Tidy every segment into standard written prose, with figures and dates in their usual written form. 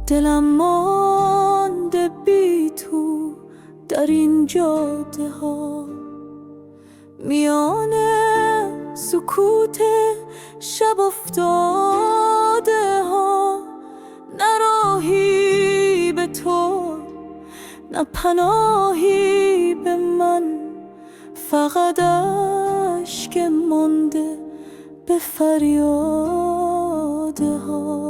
دلم مانده بی تو در این جاده ها، میان سکوت شب افتاده ها. نه راهی به تو، نه پناهی به من، فقط اشک مانده به فریاده ها.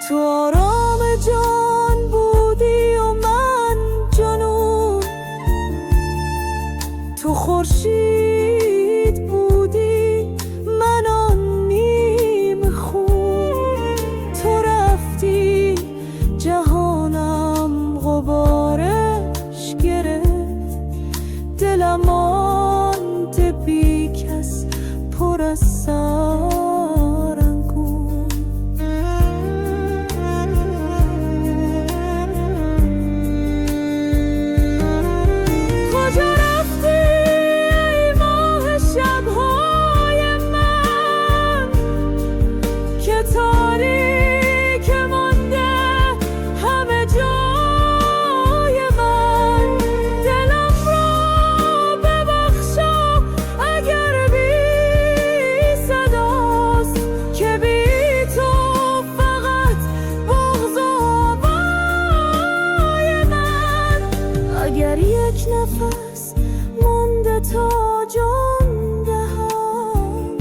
تو آرام جان بودی و من جنون، تو خورشید بودی من آن نیم خون. تو رفتی جهانم غبارش گرفت، دلم مانده بی کس پر از سرانگون. کجا رفتی ای ماه شبهای من که تاریک مانده همه جای من؟ دلم را ببخشا اگر بی صداست که بی تو فقط بغض و آوای من. اگر یک نفس مانده تا جان دهم،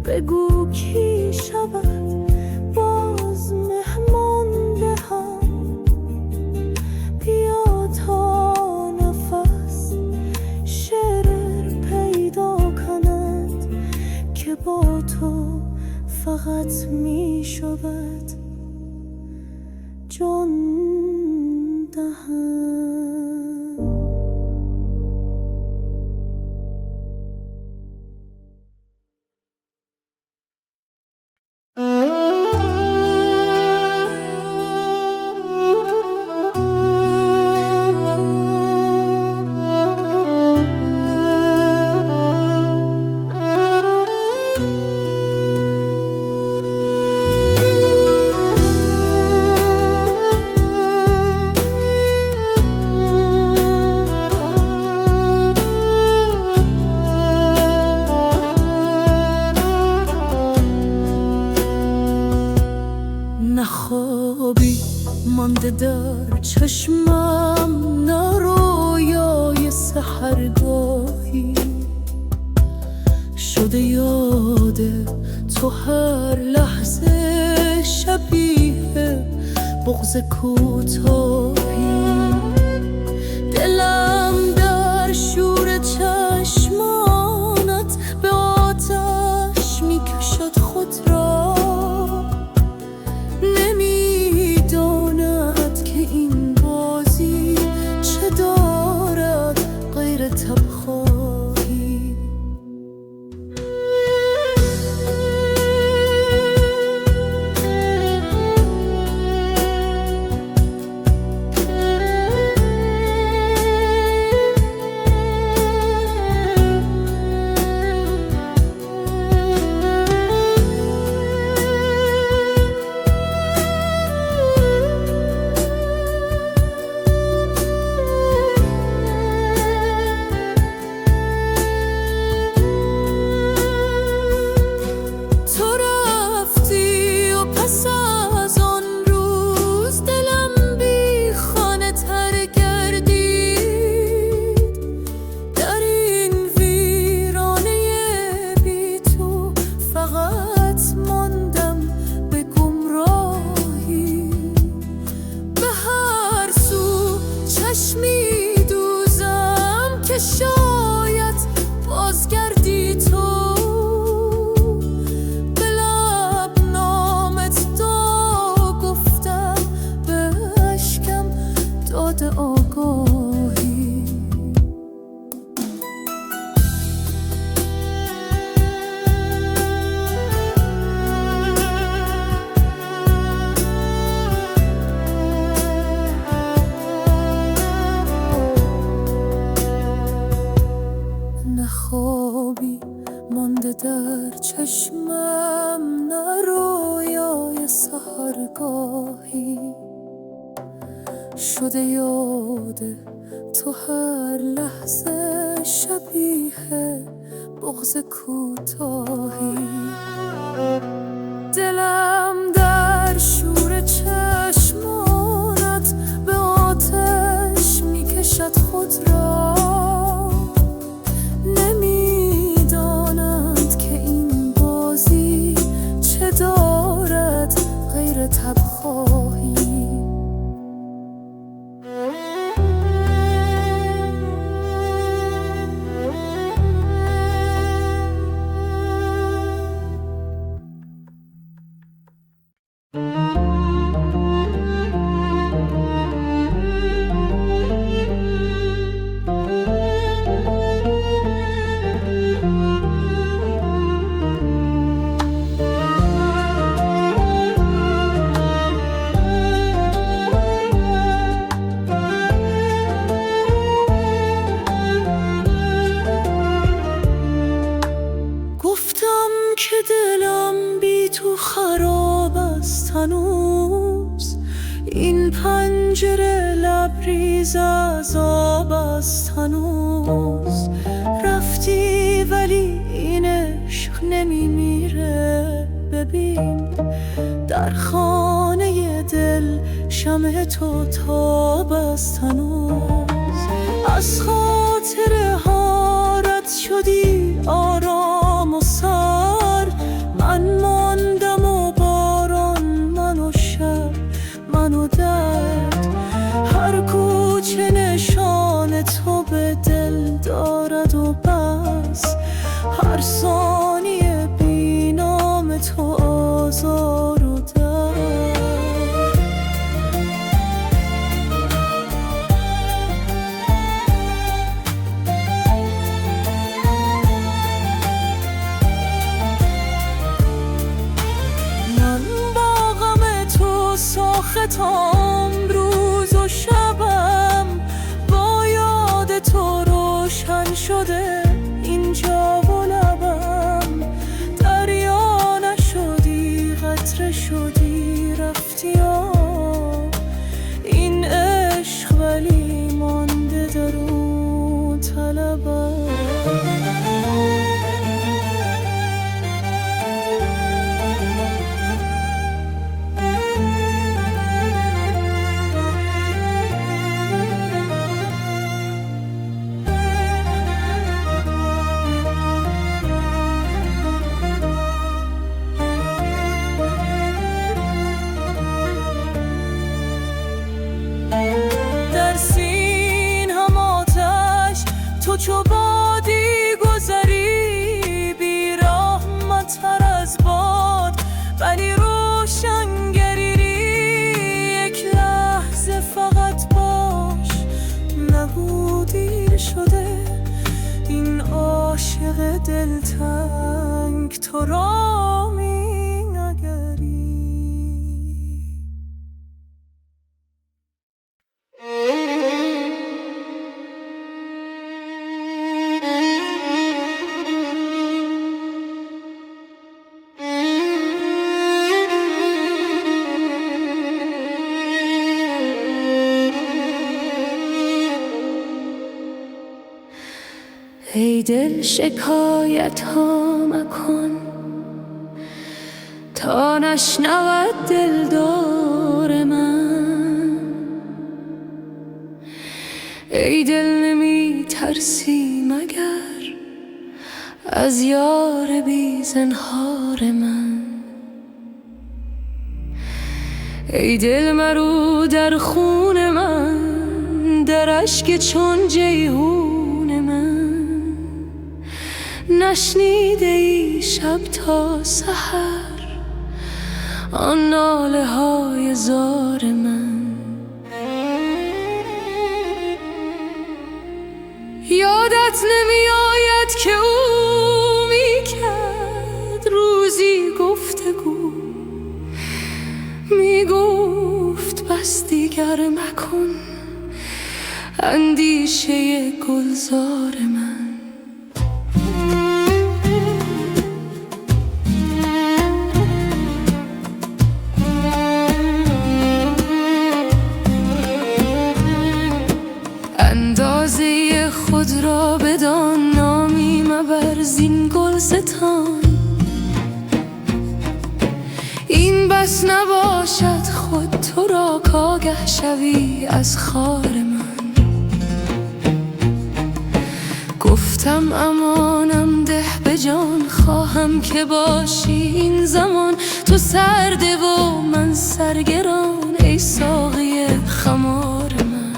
بگو کی شود باز مهمان دهم. بیا تا نفس شعر پیدا کند که با تو فقط می شود جان دهم. نه خوابی مانده در چشمم، نه رویای سحرگاهی شده یاد تو هر لحظه شبیه بغض کوتاهی. دلم در شور چشمانت به آتش میکشد خود را، نمیداند که این بازی چه دارد غیر تبخواهی. خوابی مانده در چشمم، نه رویای سحرگاهی شده یاد تو هر لحظه، شبیه بغض کوتاهی. دلم در شور چشمانت به آتش میکشد خود را، نمیدانند که این بازی چه دارد غیر تبخواهی. که دلم بی تو خراب است هنوز، این پنجره لبریز از آب است هنوز. رفتی ولی این عشق نمیمیره، ببین در خانه دل شمع تو تاب است هنوز. از خاطر حارت شدی آرام و سر، من ماندم و باران، من و شب، من و درد. هر کوچه نشان تو به دل دارد و بس، هر ثانیه بی نام تو آزار و درد. ساختم روز و شبم، با یاد تو روشن شده اینجا و لبم. دریا نشدی قطره شدی رفتی آب، این عشق ولی مانده در اون طلبم. تو چو بادی گذری، بی رحمت تر از باد ولی روشنگری. یک لحظه فقط باش، نگو دیر شده، این عاشق دلتنگ تو را می نگری. ای دل شکایت ها مکن تا نشنود دلدار من. ای دل نمی ترسی مگر از یار بی زنهار من. ای دل مرو در خون من، در اشک چون جیحون من. نشنیده ای شب تا سحر آن ناله های زار من. یادت نمی آید که او می کرد روزی گفتگو، می گفت بس دیگر مکن اندیشه گلزار من. از این گلستان. این بس نباشد خود تو را کآگه شوی از خار من. گفتم امانم ده به جان، خواهم که باشی این زمان. تو سرده و من سرگران، ای ساقی خمار من.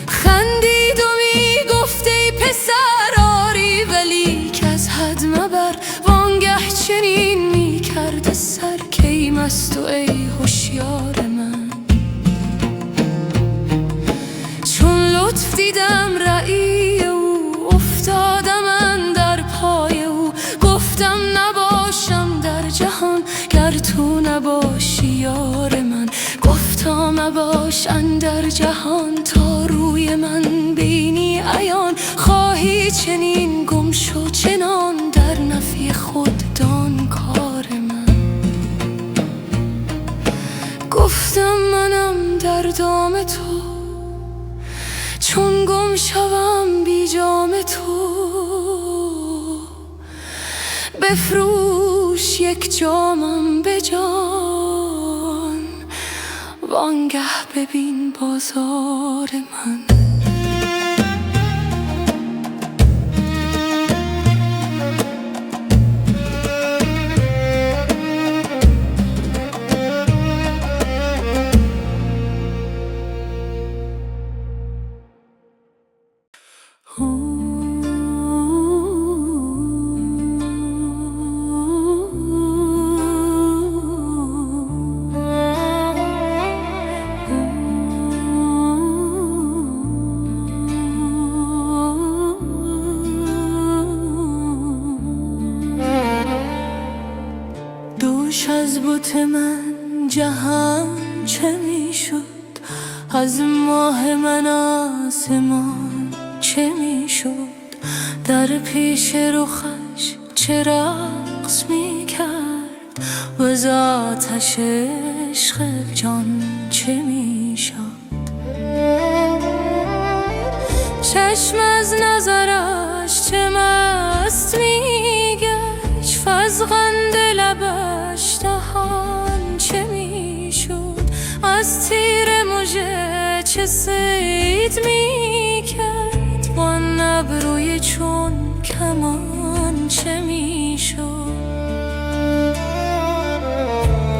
خندید و می گفت ای پسر آری ولی که از حد مبر. وانگه چنین می کرد سر که ای مست و ای هوشیار من. چون لطف دیدم رأی او، افتادم اندر پای او. گفتم نباشم در جهان گر تو نباشی یار من. گفتا مباش اندر جهان تا روی من بینی عیان. خواهی چنین گم شو چنان در نفی خود دان کار من. گفتم منم در دام تو، چون گم شوم بی جام تو. بفروش یک جامم به جان، وانگه ببین بازار من. دوش از بت من جهان چه می شد، از ماه من آسمان چه می شد. در پیش رخش چه رقص می کرد، و از آتش عشق جان چه می شد. چشم از نظرش چه مست می گشت، فزغند لبش دهان چه می شد. از تیر مژه چه صید می کرد، وان ابروی چون کمان چه می شد.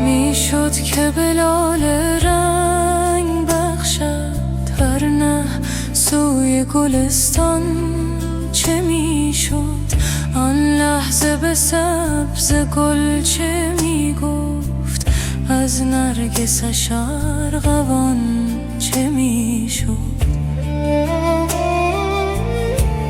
می شد که به لاله رنگ بخشد، هر نه سوی گلستان چه می شد. آن لحظه به سبز گل چه می گفت، از نرگسش ارغوان چه می شد.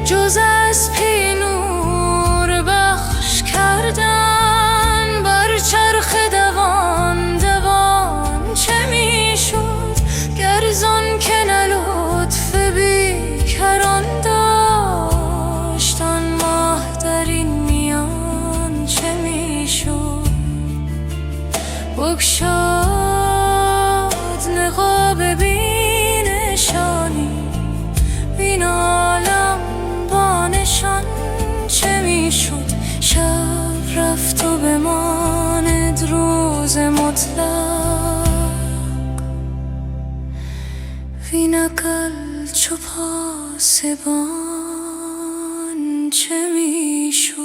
جز از پی نور بخش کردن بر چرخ دوان دوان چه می شد. گرزان که نه لطف بیکران داشت، آن ماه در این میان چه می شد. بگشاد نقاب بینشانی، بین عالم با نشان چه می شد. شب رفت و بماند روز مطلق، وین اقل چو پاسبان چه می شد.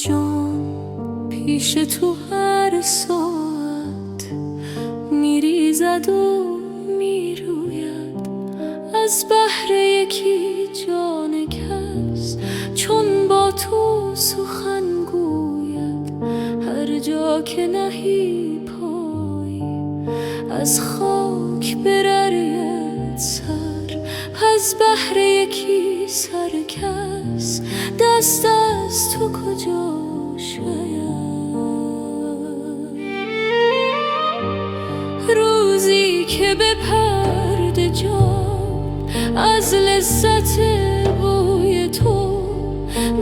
جان پیش تو هر ساعت میریزد و میروید، از بهر یکی جان کس چون با تو سخن گوید. هر جا که نهی پای از خاک بررید سر، از بهر یکی سر کس دست از تو کجا شاید روزی که به پرده جان از لذت بوی تو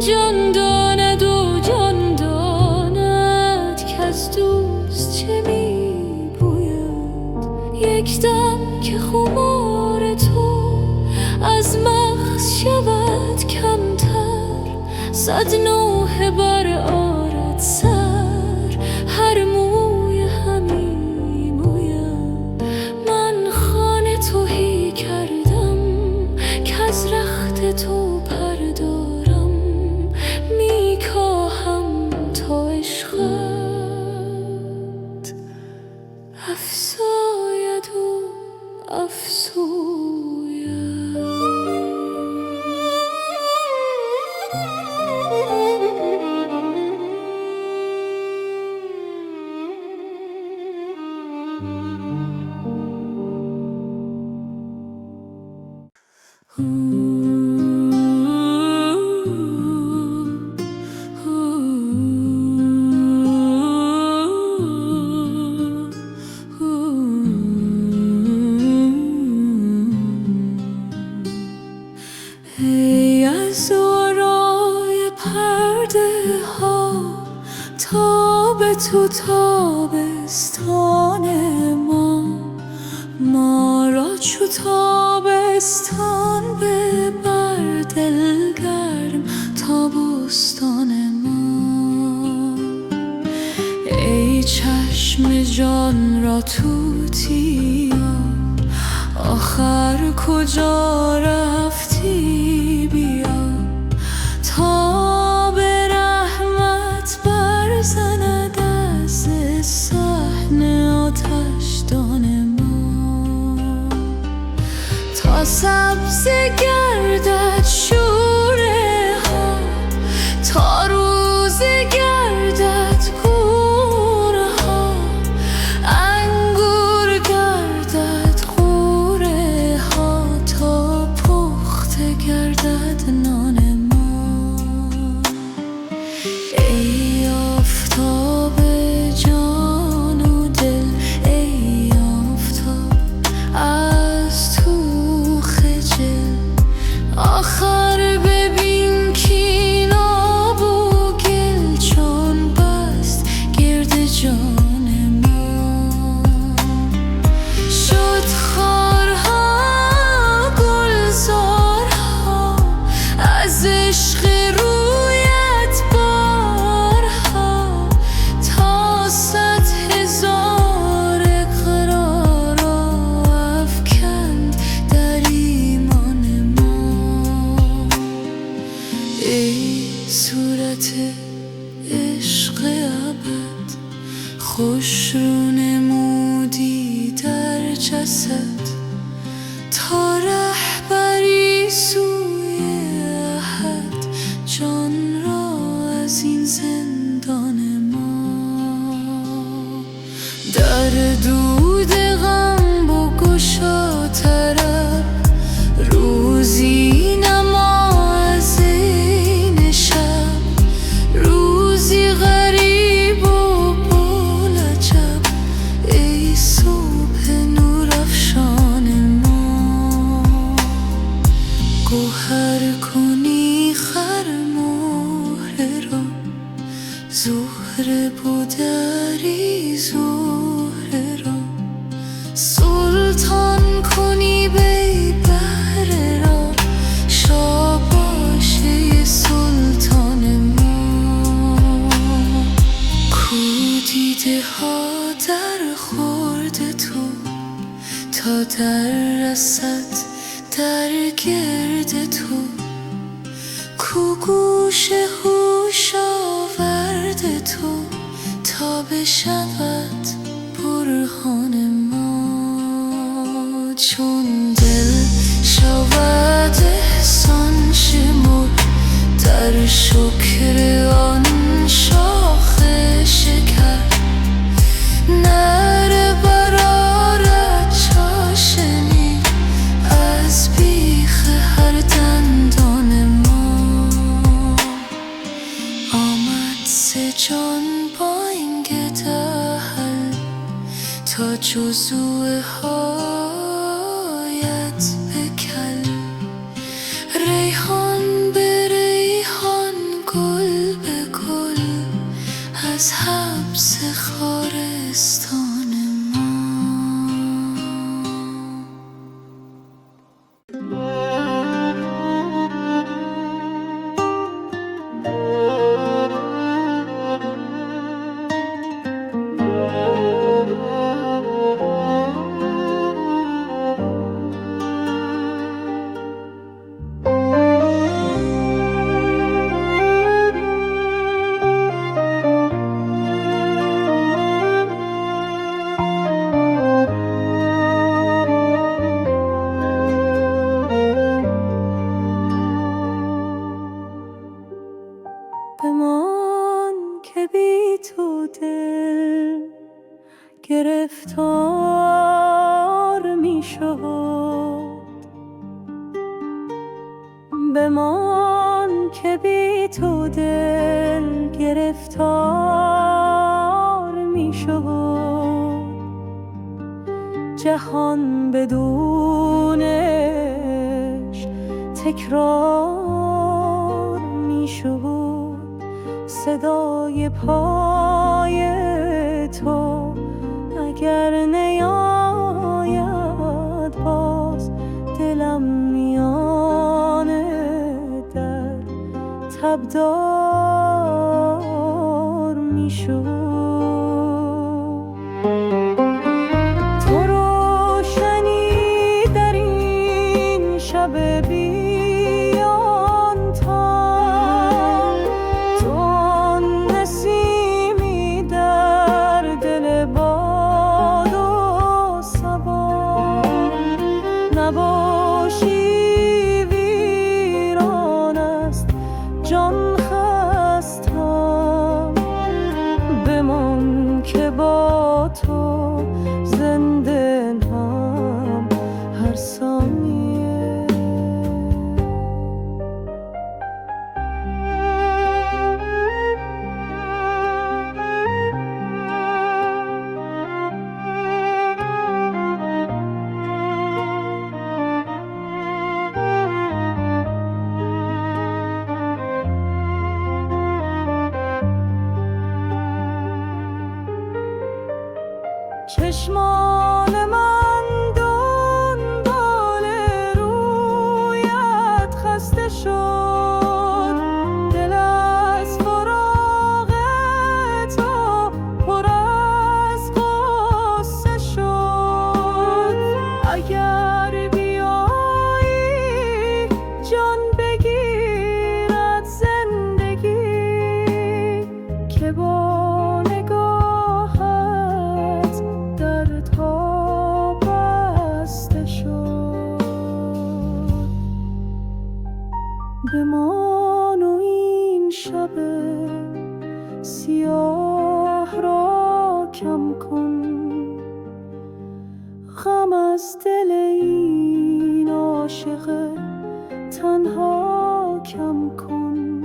جان داند و جان داند که از دوست چه می بوید یک دم که خمار تو از مغز شود کمتر صد نوحه بر آرد سر هر موی همی موید من خانه تهی کردم که از رخت تو پردارم میکاهم تا عشقت افزاید و افزوید. ای از ورای پرده ها تاب تو تابستان ما را چو تابستان ببر دلگرم تا بستان ما. ای چشم جان را توتیا آخر کجا رفتی بیا تا به رحمت برزند از صحن آتشدان ما تا سبز گردد شوره ها تا روز گردد گوره ها انگور گردد غوره ها تا پخته گردد نان ما. ای آفتاب جان و دل ای آفتاب از تو خجل آخر ببین کین آب و گل چون بست گرد جان ما. شد خارها گلزارها از عشق رویت بارها تا 100,000 اقرار افکند در ایمان ما. ای صورت عشق ابد خوش رو نمودی در جسد تا رهبری سوی احد جان را از این زندان ما. در دود غم بگشا طرب روزی نما از این شب روزی غریب و بولعجب ای صبح نورافشان ما. گوهر کنی خرمهره را زهره بودری زهره را سلطان کنی بی بهره را شاباشه سلطان ما. کو دیده ها در خورد تو تا در رسد در گرد تو کو گوش هوش آورد تو تا بشود برهان ما. چون دل شود احسان شمر در شکر آن شاخ شکر نره برارد چاشنی از بیخ هر دندان ما. حس جان با این گدهل تا جزوه هایت بکل ریحان به ریحان گل به گل از حبس خارستان ما بمان که بی تو دل گرفتار می شد بمان که بی تو دل گرفتار می شد جهان بدونش تکرار می شد صدای پای تو اگر نیاید باز دلم میانه در تبدار میشد تو روشنی در این شب نباشی ویران است جان خستم بمان که با تو زنده هم هر ثانیه چشمان من دنبال رویت خسته شد دل از فراق تو پر از غصه شد اگر بیایی جان بگیرد زندگی که با بمان و این شب سیاه را کم کن غم از دل این عاشق تنها کم کن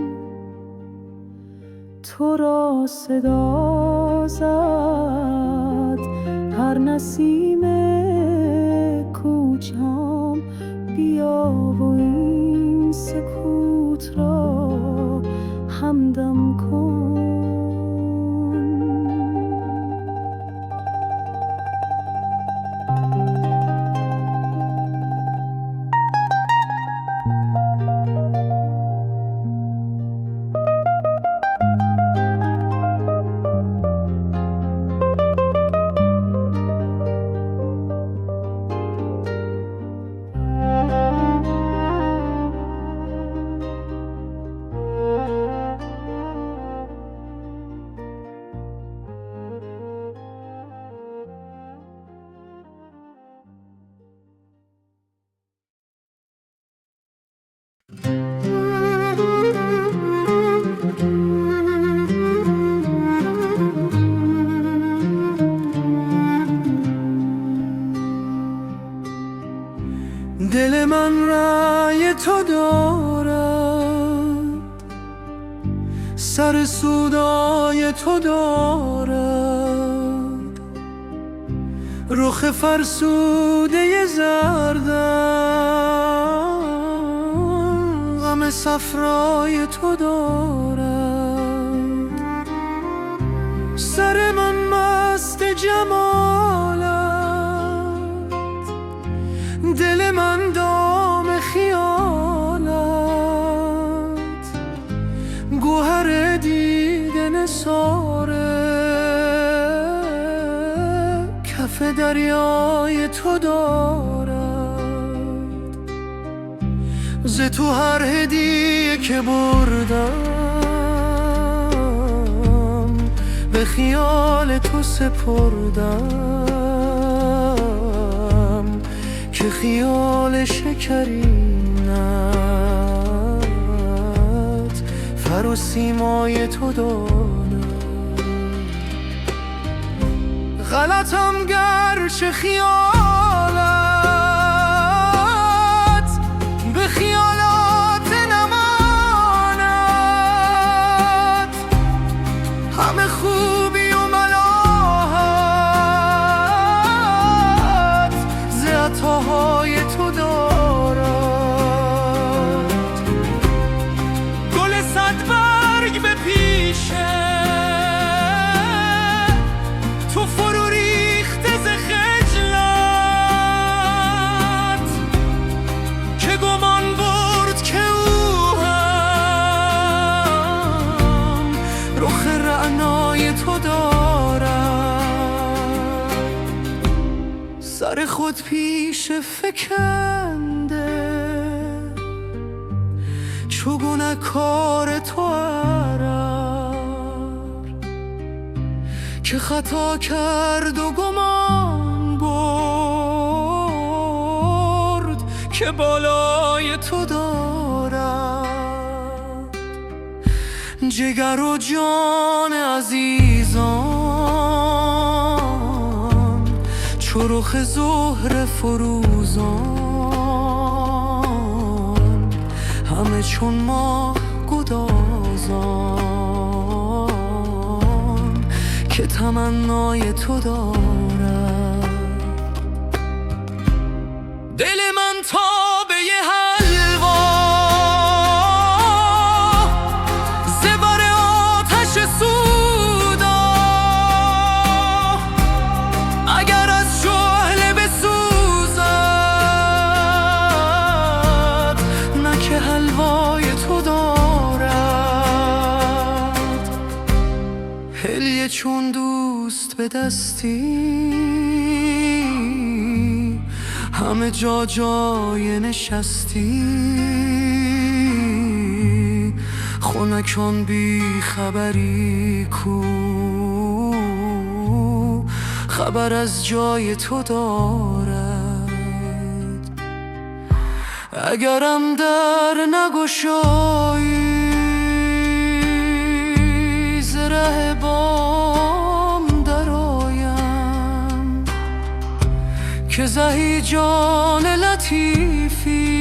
تو را صدا زد هر نسیم کوچم بیا و این سکوت را همدم کن فرسودای تو دارد، رخ فرسوده زردم غم صفرای تو دارد. سر من مست جمالت، دل من دام خیالت، گوهر دیده نثاره کف دریای تو دارد. ز تو هر هدیه که بردم به خیال تو سپردم که خیال شکرینت فر و سیمای تو دارد. غلطم گرچه خیالت به خیالات نماند، همه خوبی و ملاحت ز عطاهای تو دارد. گل صد برگ به پیشه تو فرو ریخته ز خجلت، که گمان برد که او هم رخ رعنای تو دارد. سر خود پیش فکنده چو گنه‌کار تو که خطا کرد و گمان برد که بالای تو دارد. جگر و جان عزیزان چو رخ زهره فروزان، همه چون ماه گدازان که تمنای تو دارد. دل من تابه حلوا ز بر آتش سودا، اگر از شعله بسوزد نه که حلوای تو دارد. هلیه چون دوست به دستی همه جا جای نشستی، خنکان بی خبری کو خبر از جای تو دارد. اگرم در نگشایی ز ره بام درآیم، که زهی جان لطیفی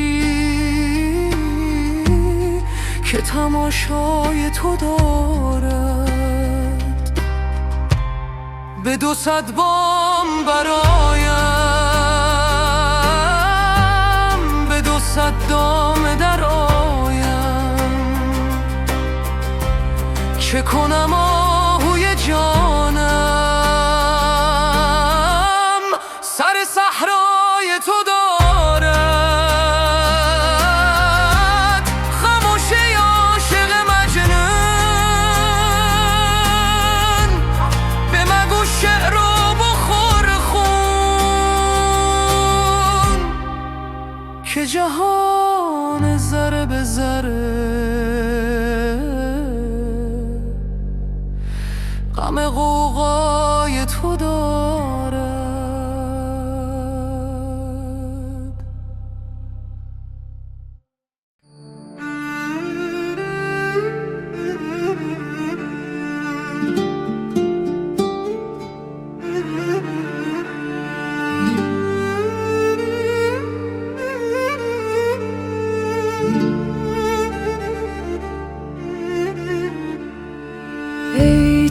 که تماشای تو دارد. به 200 بام برایم، به 200 دام درآیم، چه کنم آهوی جانم سر صحرای تو دارد. خموشه عاشق مجنون به مگو شعر و بخور خون، که جهان ذره به ذره غم غوغای تو دارد.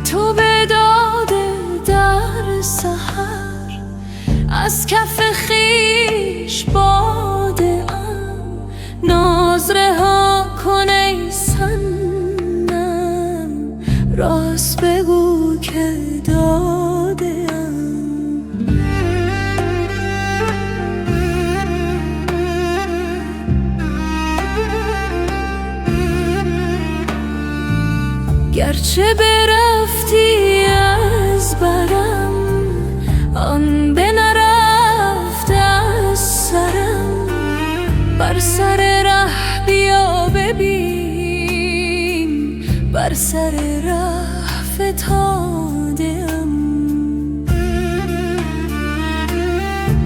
تو به داد در سحر از کف خویش باده ام. ناز رها کن ای صنم، راست بگو که داده ام. گرچه برفتی از برم، آن به نرفت از سرم. بر سر ره بیا ببین، بر سر ره فتاده ام.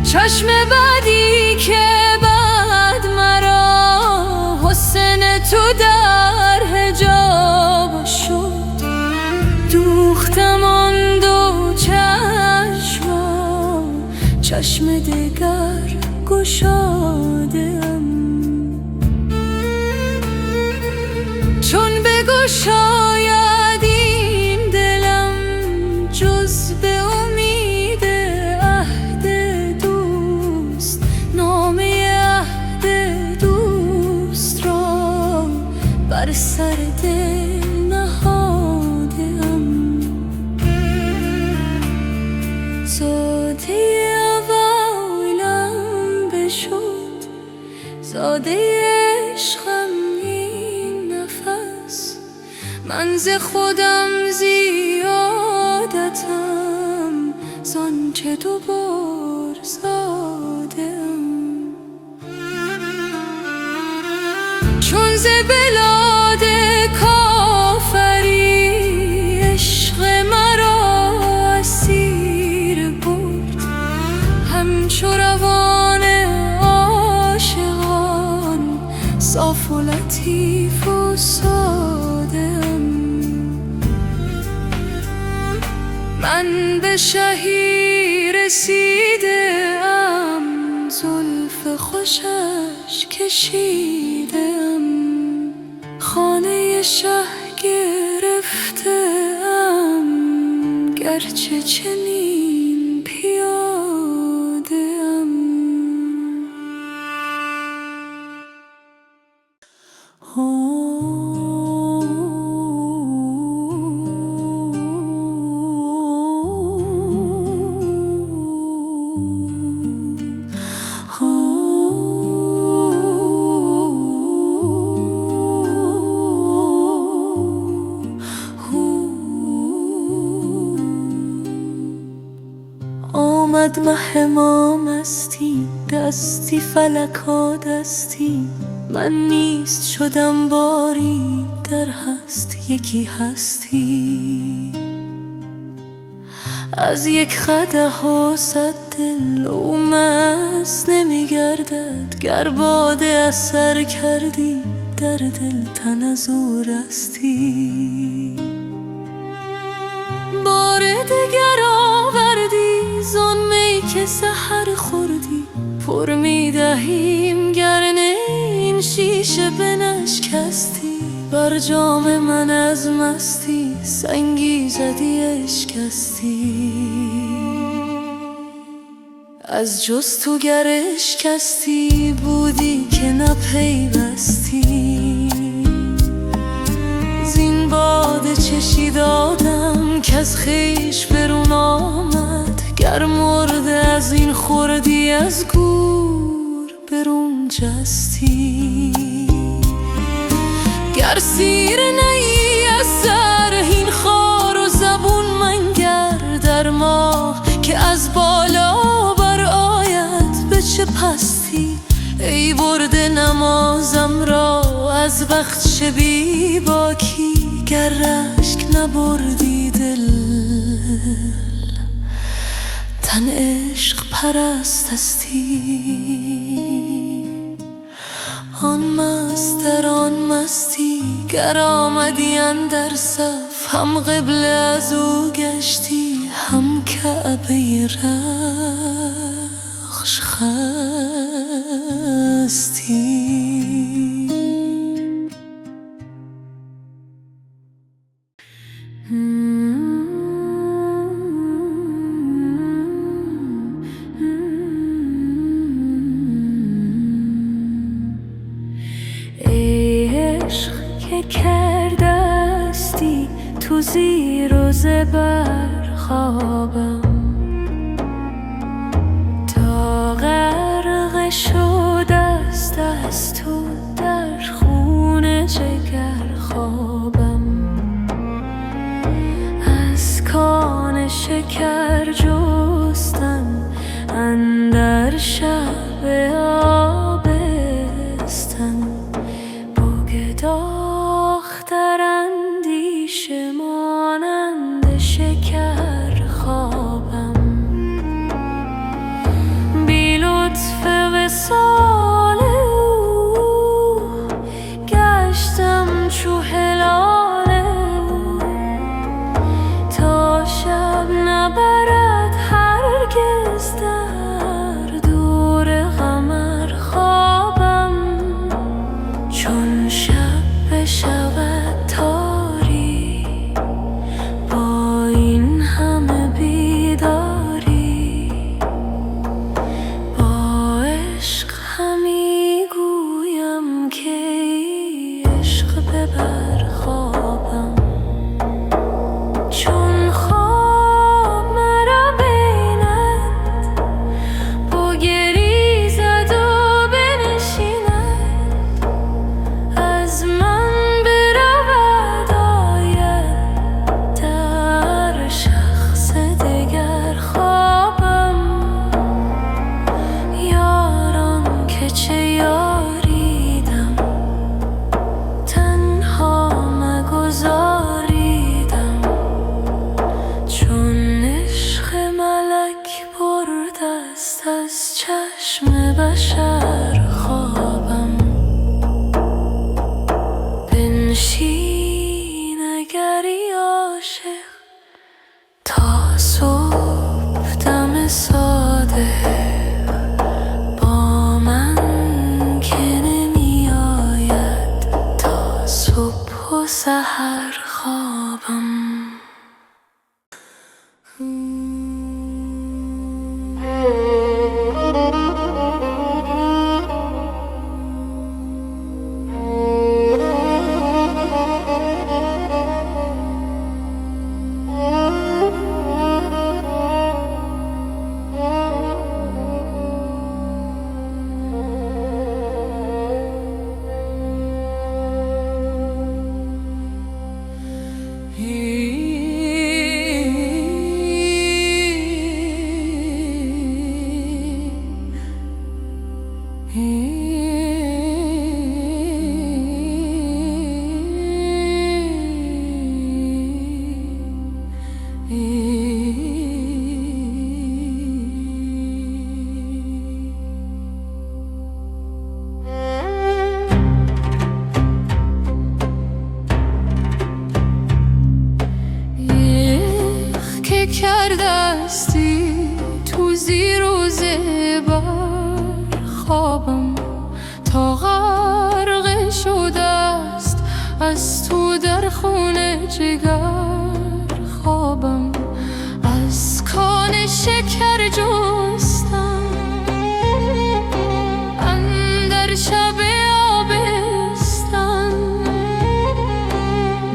چشم بدی که بعد مرا حسن تو در حجاب شد. دوختم آن دو چشما، چشم دگر گشاده ام. چون بگشاید این دلم جز به امید عهد دوست، نامه عهد دوست را بر سر دل نهاده ام. زاده اوایلم بشد، زاده عشقم این نفس. من ز خودم زیادتم، زانچه دوبار زاده ام. چون ز بلاد کافری عشق مرا اسیر برد، همچو روان عاشقان صاف و لطیف و ساده ام. من به شهی رسیده ام، زلف خوشش کشیده ام. خانه شه گرفته ام، گرچه چنین پیاده ام. آمد مه ما مستی، دستی فلکا دستی. من نیست شدم باری در هست یکی هستی. از یک قدح و صد دل او مست نمیگردد. گر باده اثر کردی در دل تن از او رستی. بار دگر آوردی زان می که سحر خوردی. پر میدهیم گر نه این شیشه بنشکستی. بر جام من از مستی سنگی زدی اشکستی. از جز تو گر اشکستی بودی که نپیوستی. زین باده چشی دادم که از خویش برون آمد. گر مرده از این خوردی از گور برون جستی. گر سیر نی از سر این خار و زبون منگر در ماه که از بالا بر آید به چه پستی. ای برده نمازم را از وقت بی باکی. گر رشک نبردی دل تن عشق پرستستی. آن مست در آن مستی گر آمدی اندر صف. هم قبله از او گشتی هم کعبه رخش خستی. زیر و زبر خوابم تا غرق شده است از تو در خون جگر خوابم از کان شکر جستم اندر شب آبستن بگداختر اندیشه مانند شکر خوابم بی لطف وصال او گشتم چو هلال او تا شب نبرد هرگز در دور قمر خوابم چون شب بشود تاری با این همه بیداری با عشق همی گویم که ای عشق ببر خوابم چون خواب مرا بیند بگریزد و بنشیند از من برود آید در شخص دگر خوابم یاران که چه یاریدم تنها مگذاریدم چون عشق ملک برده است از چشم بشر خوابم بنشین اگری عاشق تا صبح دم صادق با من که نمی آید تا صبح و سحر خوابم که کردستی تو زیر و زبر خوابم تا غرق شده است از تو در خون جگر خوابم از کان شکر جستم اندر شب آبستن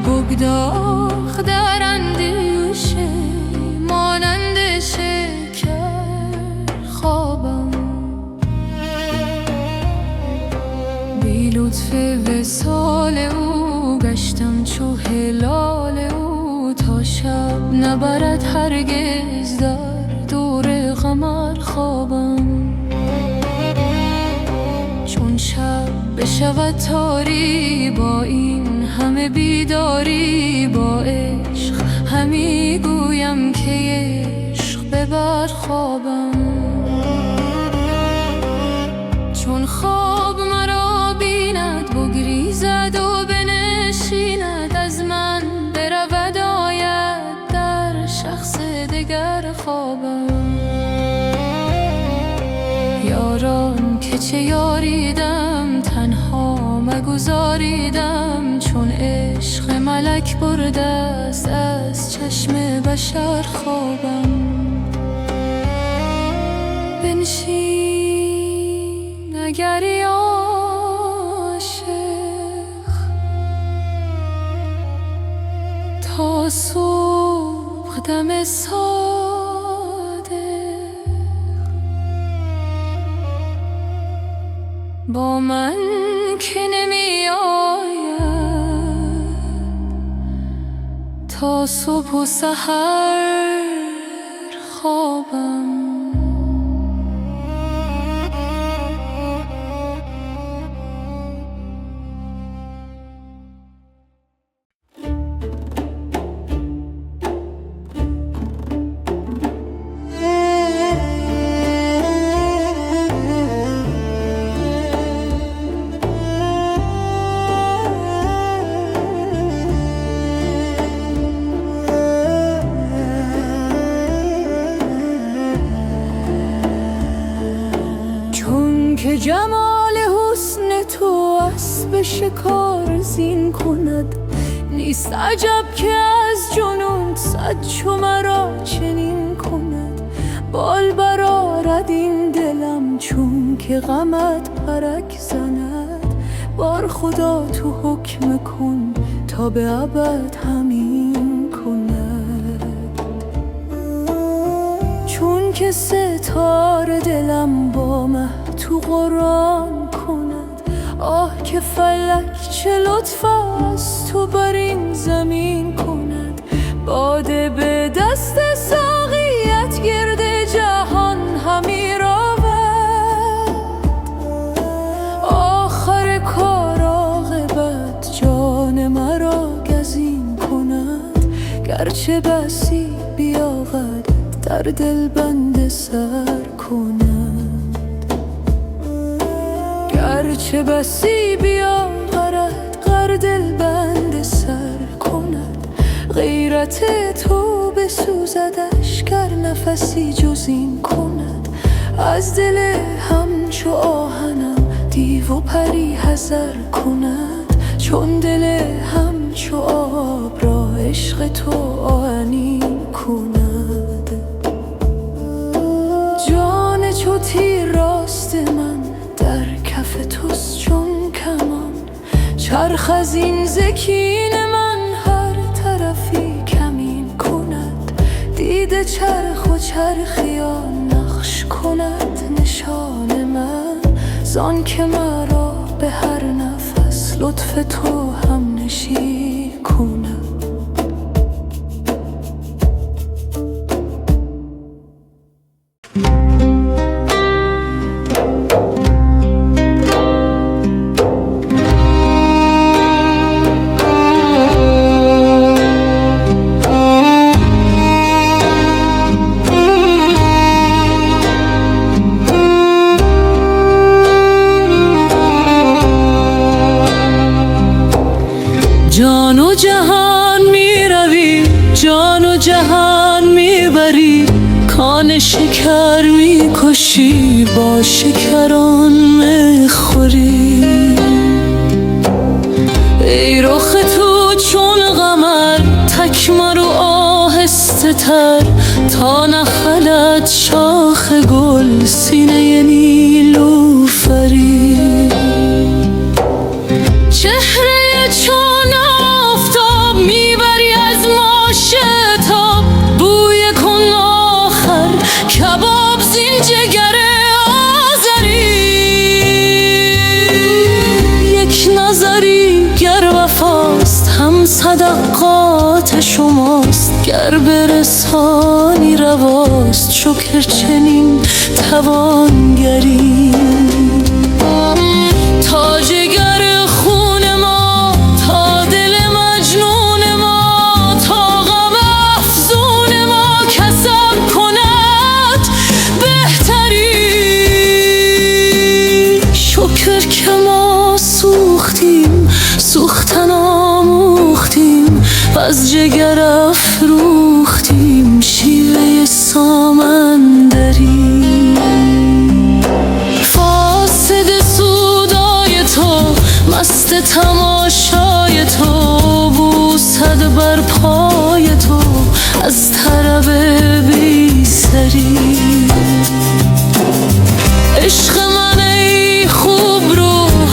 بگداخت در اندیشه مانند شکر خوابم بی لطف وصال او گشتم چو هلال او تا شب نبرد هرگز در دور قمر خوابم چون شب بشود تاری با این همه بیداری با عشق همی گویم که عشق ببر خوابم چون خواب مرا بیند بگریزد و بنشیند از من برود آید در شخص دگر خوابم یاران که چه یاریدم تنها مگذاریدم چون عشق ملک برده است از چشم بشر خوابم بنشین اگری عاشق تا صبح دم ساده با من که نمی آید تا صبح و سحر خوابم. که جمال حسن تو اسب شکار زین کند، نیست عجب که از جنون صد چو مرا چنین کند. بال برآرد این دلم چون که غمت پرک زند، بار خدا تو حکم کن تا به ابد همین کند. چون که ستاره دلم با مه تو قرآن کند، آه که فلک چه لطف است تو بر این زمین کند. باده به دست ساقیت گرد جهان همی رود، آخر کار عاقبت جان مرا گزین کند. گرچه بسی بیاغد در دل بند سر کند، گرچه بسی بیاورد غر دل بند سر کند. غیرت تو بسوزدش گر نفسی جز این کند. از دل همچو آهنم دیو و پری حذر کند، چون دل همچو آب را عشق تو آهنین کند. جان چو تیر راست من در کف توست چون کمان، چرخ از این زکین من هر طرفی کمین کند. دیده چرخ و چرخیان نقش کند نشان من، زان که مرا به هر نفس لطف تو هم نشین کند. جان و جهان می روی، جان و جهان می بری، کان شکر می کشی با شکران می خوری. ای رخ تو چون قمر تکمر و آهسته تر، تا نخلد شاخ گل سینه نیلوفری. چهره چون آفتاب میبری از ما شتاب، بوی کن آخر کباب زین جگر آذری. یک نظری گر وفاست هم صدقات شماست، گر برسانی رواست شکر چنین توانگری. تا جگر خون ما، تا دل مجنون ما، تا غم افزون ما کسب کند بهتری. شکر که ما سوختیم سوختن آموختیم، و از جگر افروختیم شیوه سامندری. مست تماشای تو بوسد بر پای تو از طرب بی سری. عشق من ای خوب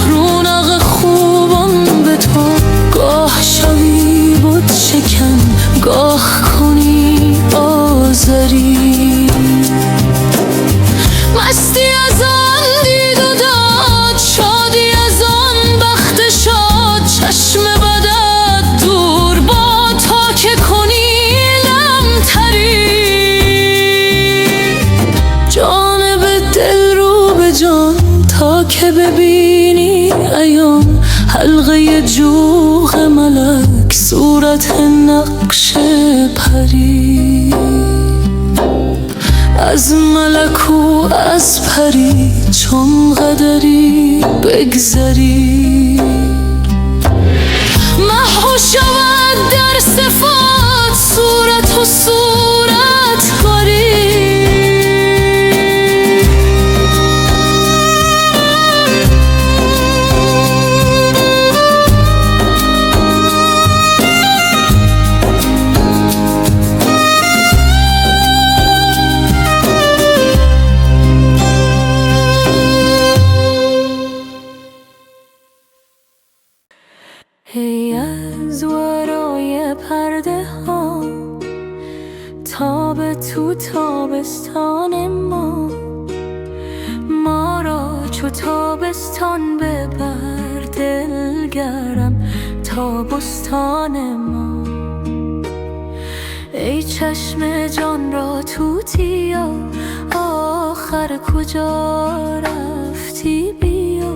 رونق خوبان به تو، گاه شوی بت شکن گاه کنی ببینی عیان حلقه جوق ملک، صورت نقش پری، از ملک و از پری چون قدری بگذری، محو شود در صفات صورت و صورت کاری. هی از ورای پرده ها تاب تو تابستان ما را چو تابستان ببر دلگرم تا بستان ما. ای چشم جان را توتیا آخر کجا رفتی بیا،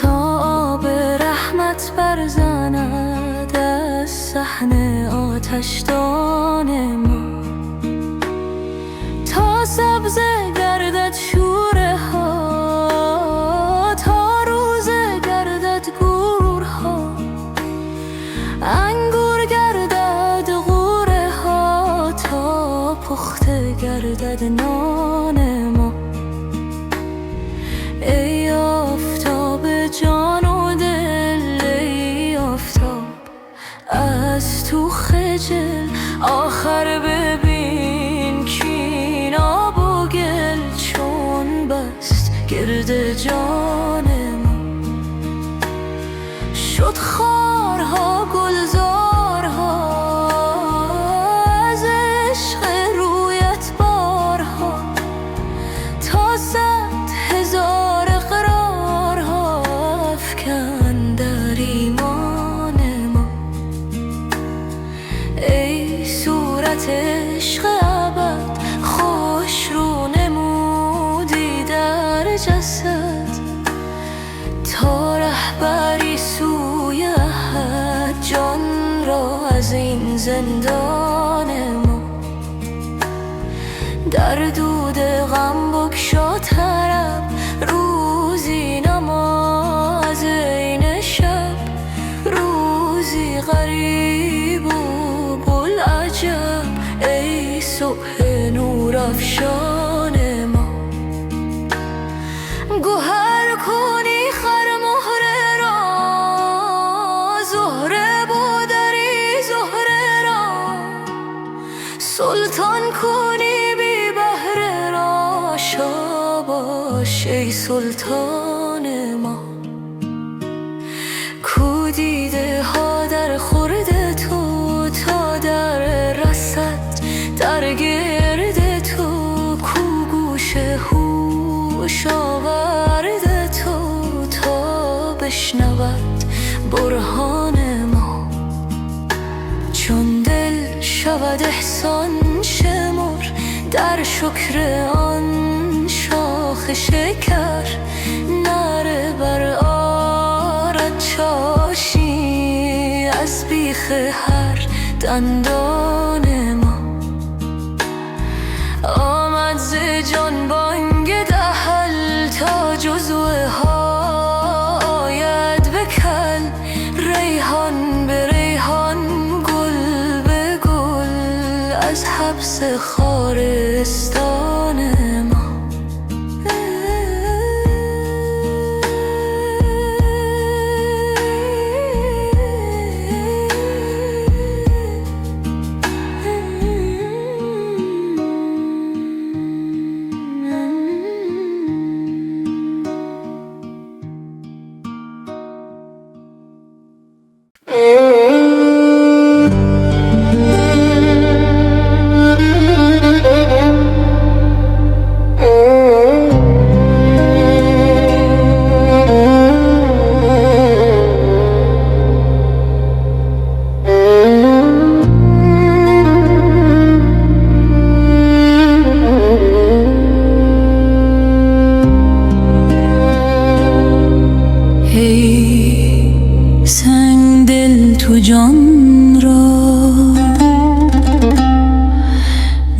تا آب رحمت برزند از صحن آتشدان ما، تا سبز گردد شوره ها، تا روزه گردد گورها، انگور گردد غوره ها، تا پخته گردد نان ما. ای آفتاب جان و دل، ای آفتاب از تو خجل، آخر ببین کین آب و گل چون بست گرد جان ما. شد خارها گلزارها از عشق رویت بارها، تا 100,000 اقرارها افکن در ایمان ما. ای صورت عشق ابد خوش رو نمودی در جسد، تا رهبری سوی احد جان را از این زندان ما. در دود غم بگشا طرب روزی نماز عین شب، روزی غریب و بوالعجب ای صبح نور افشان ما. گوهر کنی خر مهره را زهره بودری زهره را، سلطان کنی بی بهره را شاباش ای سلطان ما. کو دیده ها در خورد تو تا در رسد در گرد تو، کو گوش هوش آورد تو تا بشنود برهان ما. چون دل شود احسان شمر در شکر آن شاخ شکر، نره بر آرد چاشی از بیخ هر دندان ما. آمد ز جان بانگ دهل تا جزوه ها آید به کل، ریحان به ریحان گل به گل از حبس خارستان ما.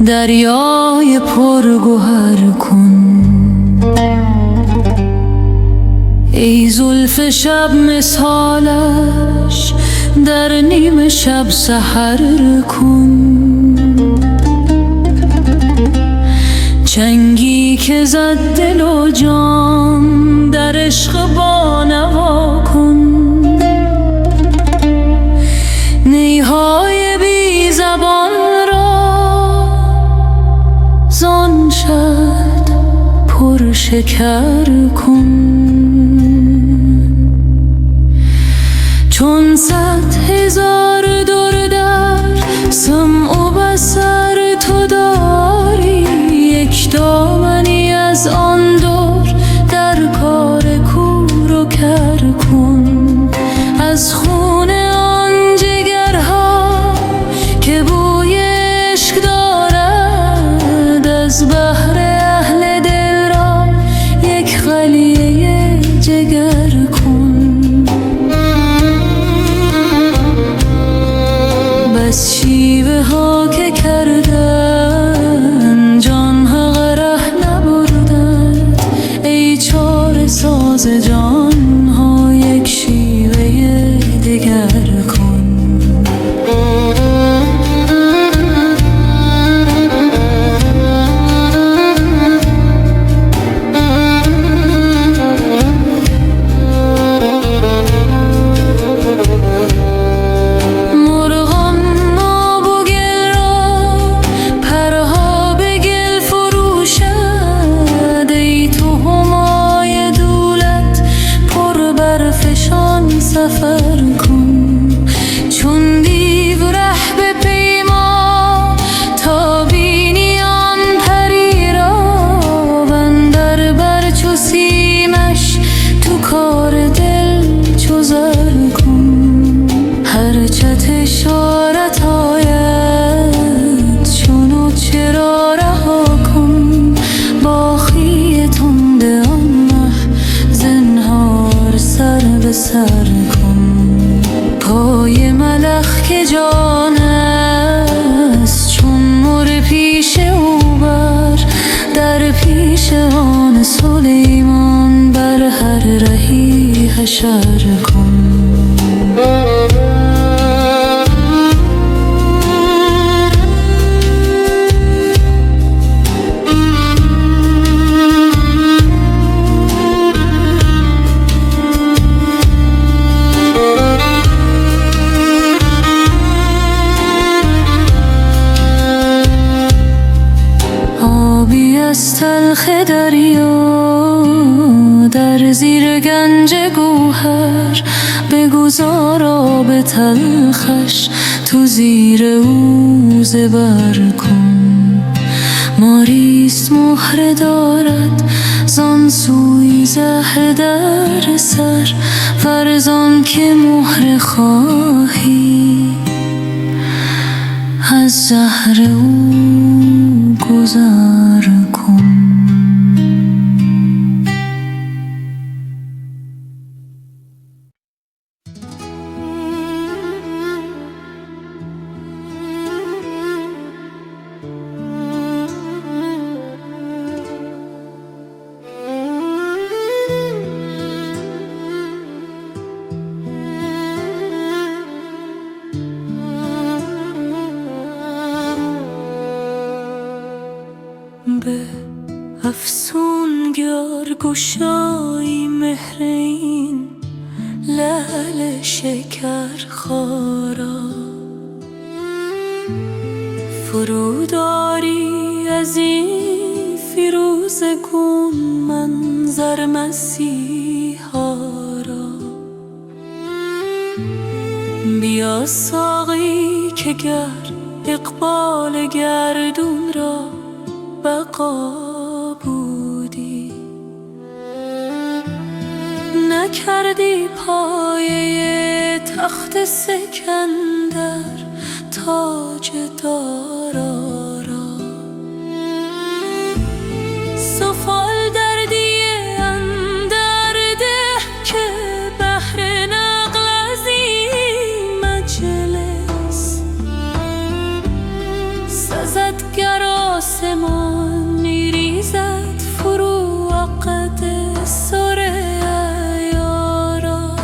دریای پرگوهر کن. ای زلف شب مثالش در نیم شب سحر کن. چنگی که زد دل و جان در عشق بانوا کن. نیهای بی زبان را زان شد پر شکر کن. چون 100,000 در سمع و بصر تو داری، یک دامنی از آن دور در کار کور و کر کن. از خون آن جگرها که بوی عشق دارد، از بحر اهل دل را یک خلیه جگر کن. بس شیوه ها که کردن جان ها غره نبردند، ای چاره ساز جان ها یک شیوه دگر کن. سفر کن چون دیو ره به پیما، تا بینی آن پری را بندر بر چو سیمش تو کار دل چو زر کن. هر چت اشارت آید چونو چرا رها کن. باخی تنده آن مه زنهار سر به سر کن. پای ملخ که جان است چون مر پیش او بر، در پیش آن سلیمان بر هر رهی حشر کن. از تلخ دریا در زیر گنج گوهر، بگذار آب تلخش تو زیر او زبر کن. ماریست مهره دارد زان سوی زهر در سر، فرزان که مهره خواهی از زهر او گذر کن. به افسونگر گشایی مهر این لعل شکر خارا، فروداری از این فیروز گون منظر مسیحا را. بیا ساقی که گر اقبال گردون را بقا بودی، نکردی پایه تخت سکندر تاج دارا را. سفال دردی اندر ده که بهر نقل از این مجلس سزد گرا آسمان میریزد فرو عقد سر یارا.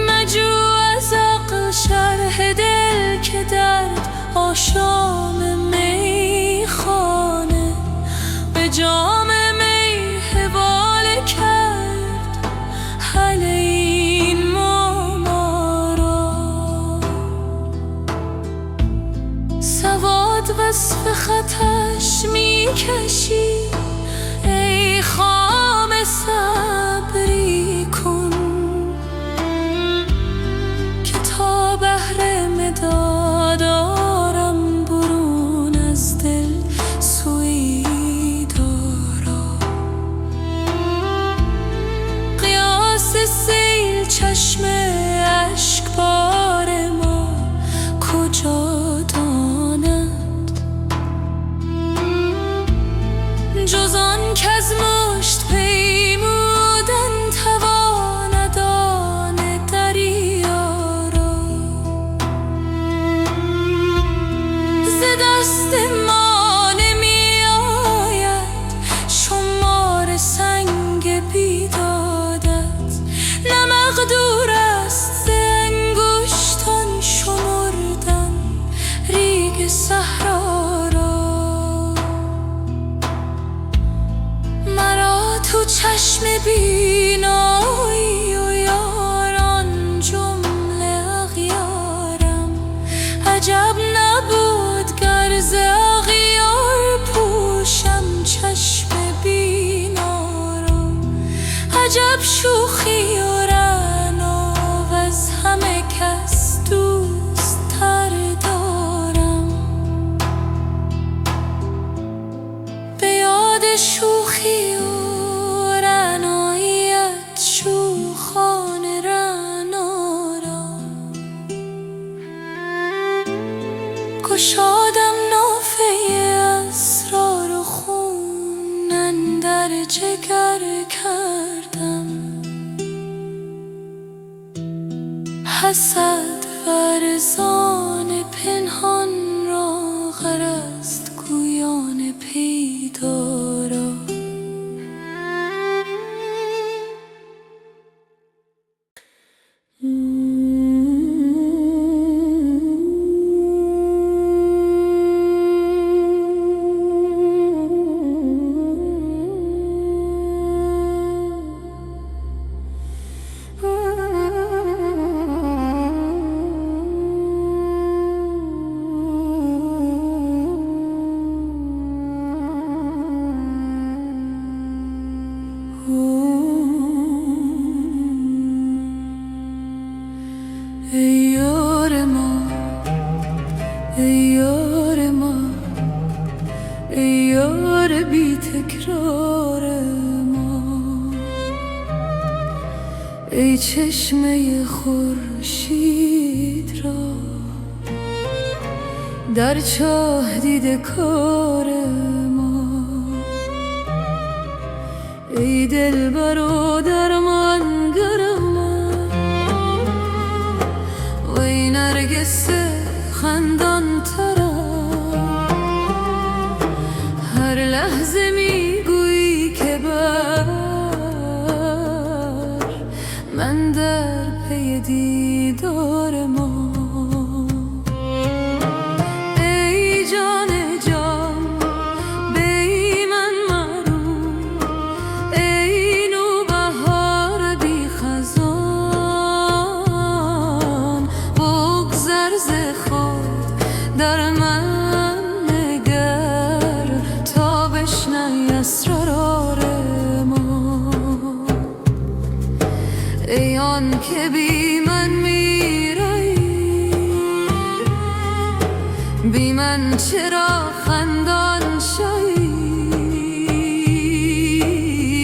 مجو از عقل شرح دل که درد آشام میخانه به جام می حواله کرد حل این مامارا. سواد وصف خطش میکشی ای خام صبری کن که تا بهر مداد آرم برون از دل سوی دارا. قیاس سیل چشم اشکبار ما کجا داند جز آن کز مشت پیمودن تواند آن دریا را. ز دست ما نمی آید شمار سنگ بیدادت، نه مقدور است ز انگشتان شمردن ریگ صحرا را. مرا تو چشم بینایی و یاران جمله اغیارم، عجب نبود گر ز اغیار پوشم چشم بینا را. عجب شوخی و رعنا وز همه کس دوست تر دارم. به یاد شوخی و رعناییت شوخان رعنا را گشادم نافه اسرار و خون اندر جگر کردم. حسد ورزان پنهان را غرض گویان پیدا را. ای یار ما، ای یار ما، ای یار بی تکرار ما، ای چشمه خورشید را در چاه دیده کار ما. ای دلبر و درمانگر من و ای نرگس خندان ترم، هر لحظه میگویی که بر من در پی دیدار ما. ای جان جان بی من مرو، ای نوبهار بی خزان، بگذر ز خود در من نگر تا بشنوی اسرار ما. ای آن که بی من میرایی، بی من چرا خندان شوی،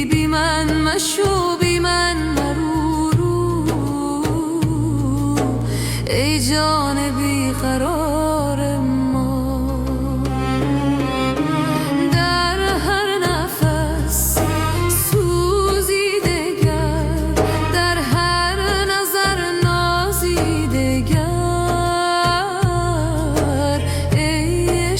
بی من مشو بی من مرو، ای جان بی قرار ما. در هر نفس سوزیده گر، در هر نظر نازیده گر، ای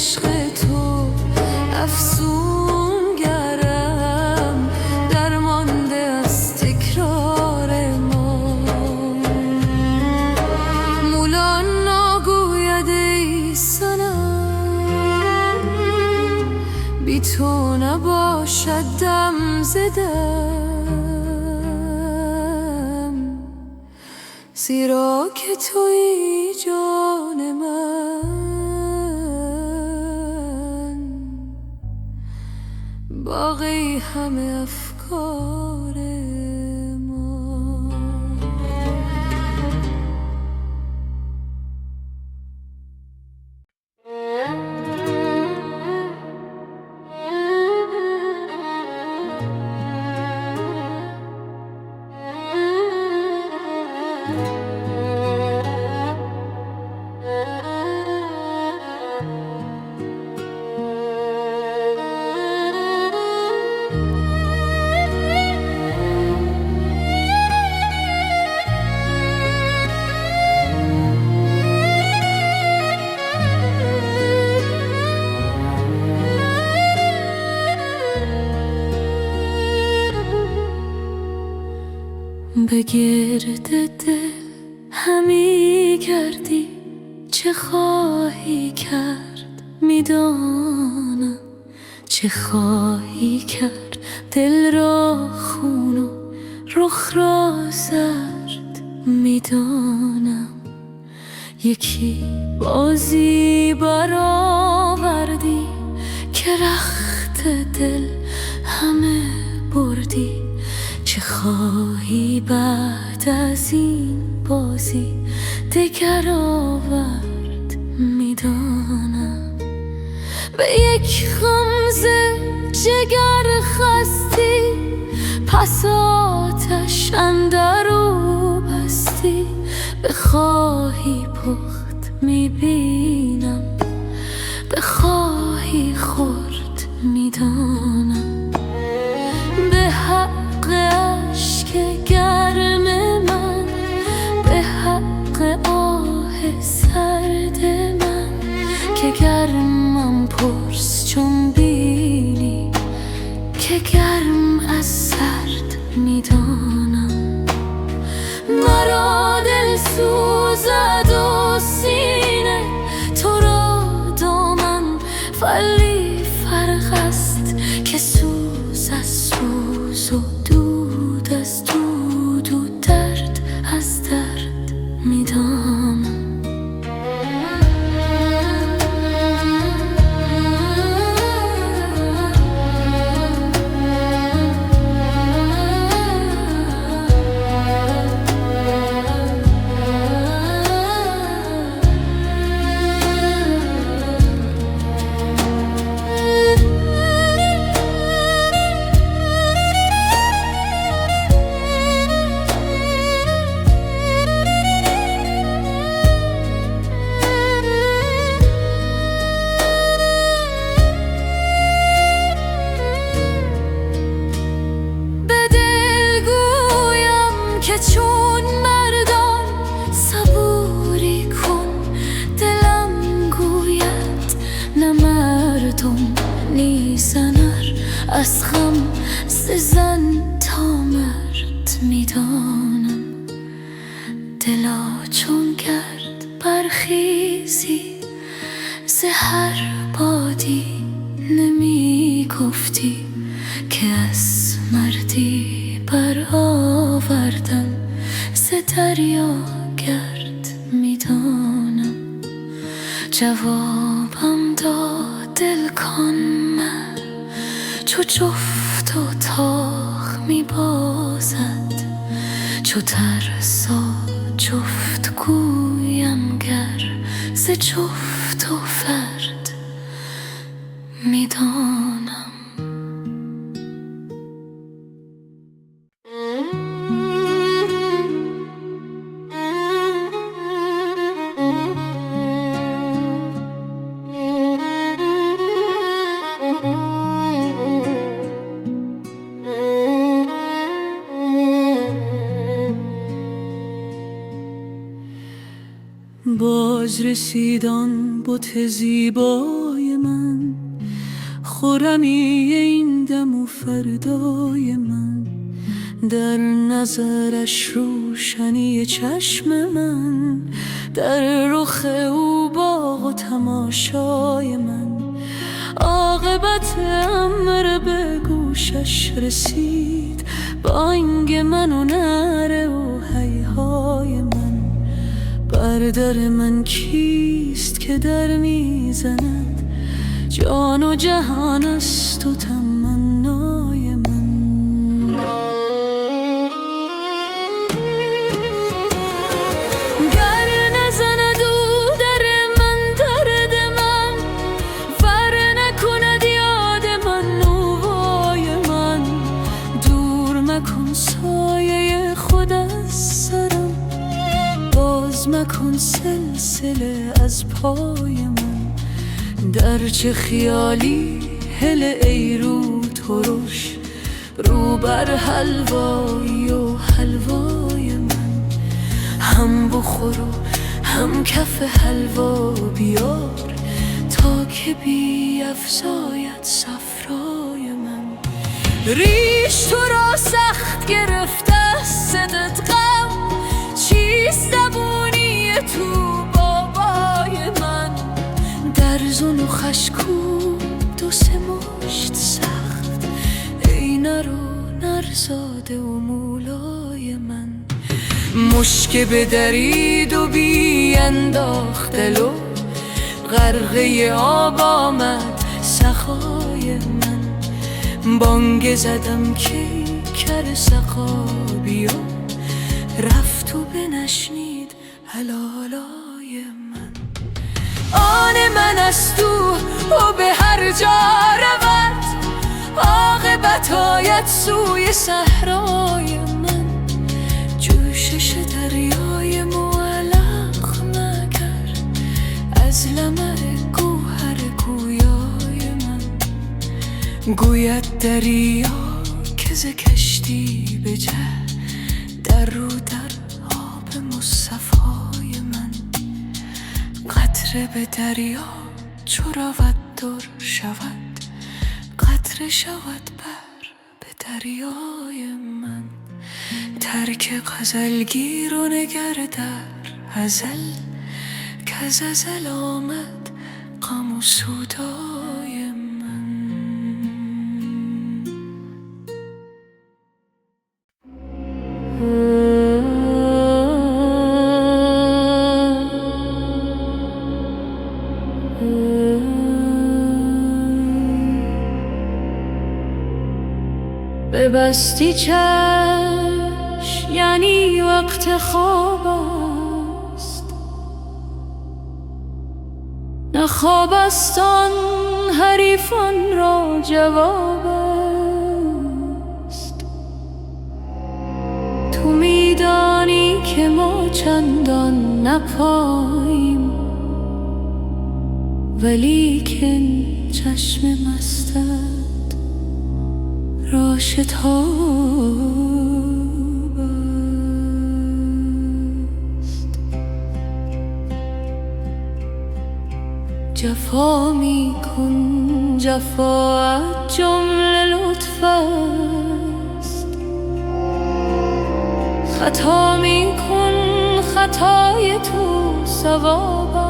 بی تو نباشد دم زدم، زیرا که تویی جان من، باقی همه افکار ما. به گرد دل همی گردی، چه خواهی کرد میدانم، چه خواهی کرد دل را خون و رخ را زرد میدانم. یکی بازی برآوردی که رخت دل همه بردی، چه خواهی بعد از این بازی دگر آورد میدانم. به یک غمزه جگر خستی، پس آتش اندرو بستی. بخواهی پخت میبینم، بخواهی خورد میدانم. به حق اشک گرم من، به حق آه سرد من، که گرمم پرس چون بینی، که گرم از سرد میدانم. مرا دل سوزد و سینه، تو را دامن ولی فرق است، که سوز از سوز و دود از دود و درد از درد میدانم. چون مردان صبوری کن، دلم گوید نه مردم نی زنر، از غم ز زن تا مرد میدانم. دلا چون گرد برخیزی، ز هر بادی نمی گفتی، که از مردی برآوردن ز دریا گرد میدانم. جوابم داد دل کن من، چو جفت و تاخ میبازد، چو ترسا جفت گویم گر، ز جفت و فرد میدانم. باز رسیدان بت زیبای من، خرمی این دم و فردای من. در نظرش روشنی چشم من، در رخ او باغ و تماشای من. عاقبت امر به گوشش رسید، بانگ من و نره و هیهای من. بر در من کیست که در میزند، جان و جهان است و تمنای من. گر نزند او در من درد من، ور نکند یاد من نوای من. دور مکن سایه خود از سرم، باز مکن سلسله از پای من. در چه خیالی هله ای رو ترش، رو بر حلوایی و حلوای من. هم بخور و هم کف حلوا بیار، تا که بیفزاید صفرای من. ریش تو را سخت گرفته است غم، چیست زبونی تو بابای من. در زن و خشکو دو سه مشت سخت، ای نر و نرزاده و مولای من. مشک بدرید و بی انداخت دل و غرقه آب آمد سخای من. بانگ زدم که کر سقا بیا، رفت و بنشنید هلالای من. آن من است او به هر جا رود، عاقبت آید سوی صحرای من. جوشش دریای معلق مگر، از لمع گوهر گویای من. گوید دریا که ز کشتی بجه، در رو در آب مصطفای من. قطره به دریا چو رود در شود، قطره شود به دریای من. ترک غزلگیر و نگر در ازل، کز ازل آمد غم و سودای من. ببستی چشم یعنی وقت خواب است، نه خواب است آن حریفان را جواب است. تو میدانی که ما چندان نپاییم، ولیکن چشم مستت را شتاب است. جفا می کن، جفاات جمله لطف است. خطا می کن، خطای تو ثواب است.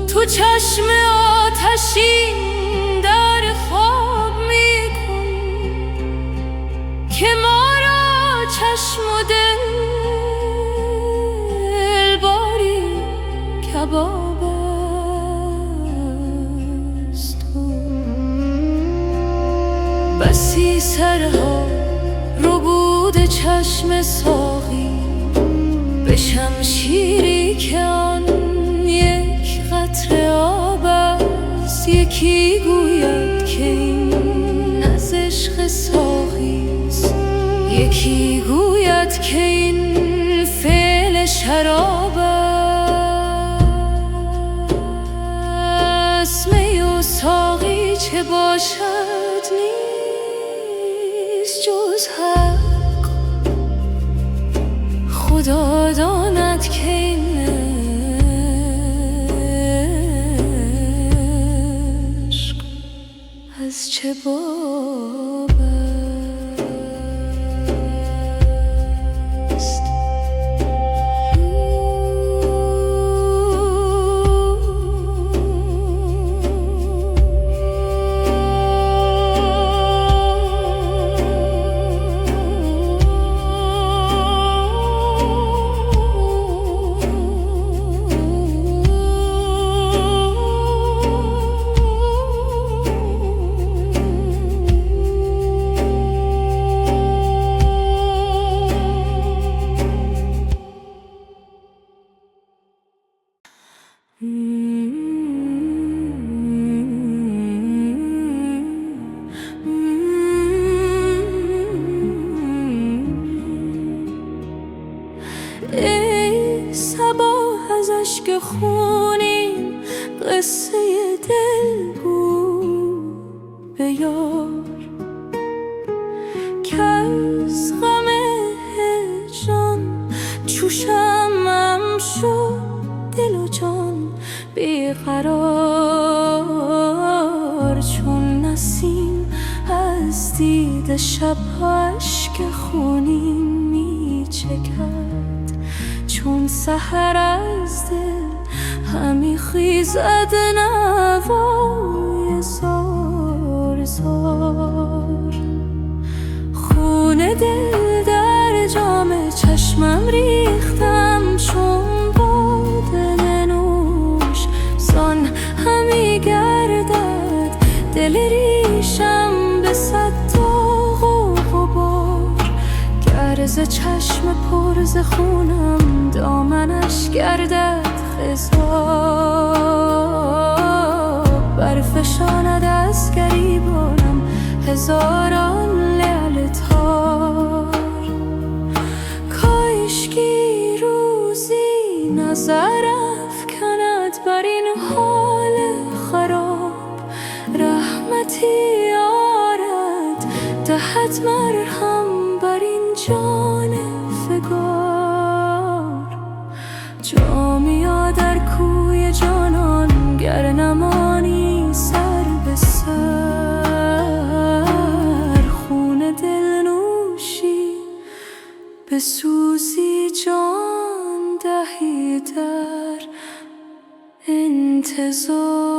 تو چشم آتشین در خواب می کن، که ما را چشم و دل باری کباب است. بسی سرها ربود چشم ساقی، به شمشیری که آن یک قطره آب است. یکی گوید که این از عشق ساقیست، یکی گوید که این فعل شراب است. می و ساقی چه باشد نیست جز حق، خدا داند که این عشق از چه باب است. ای صبا از اشک خونین قصه دلگو به یار که از غم هجران چو شمعم شد دل و جان بیقرار. چون نسیم از دید شب اشک خونین می چکد، چون سحر از دل همی خیزد نوای زار زار. خون دل در جام چشمم ریختم چون باده نوش، زان همی گردد دل ریشم به صد داغ و غبار. گر ز چشم پر ز خونم دامنش گردد خضاب، برفشاند از گریبانم هزاران لعل تار. کاشکی روزی نظر افکند بر این حال خراب، رحمتی آرد دهد مرهم بر این جان فگار. جامیا در کوی جانان گر نمانی سر به سر، خون دل نوشی به سوزی جان دهی در انتظار.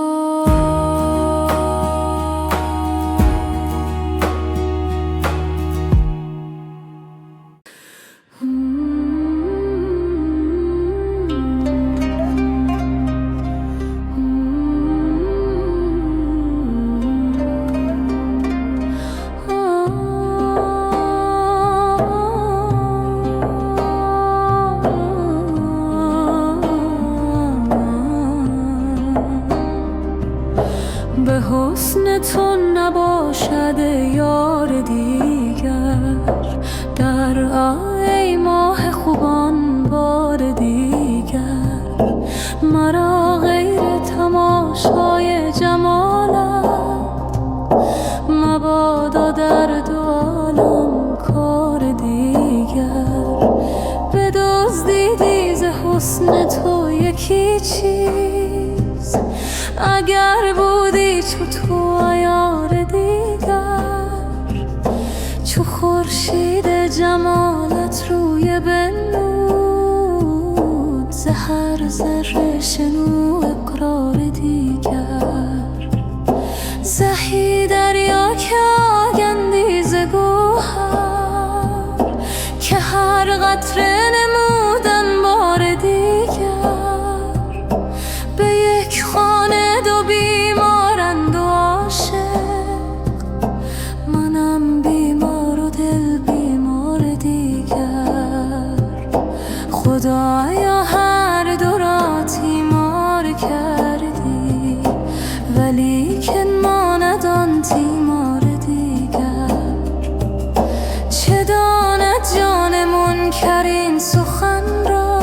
به حسن تو نباشد یار دیگر، در ای ماه خوبان بار دیگر. مرا غیر تماشای جمالت مبادا در دو عالم کار دیگر. بدزدیدی ز حسن تو یکی چیز، اگر بودی چو تو عیار دیگر. چو خورشید جمالت روی بنمود، ز هر ذره شنو اقرار دیگر. زهی دریا که آگندی ز گوهر، که هر قطره نمودن بار دیگر. به یک خانه دو بیمارند و عاشق، منم بیمار و دل بیمار دیگر. خدایا هر دو را تیمار کردی، ولیکن ماند آن تیمار دیگر. چه داند جان منکر این سخن را،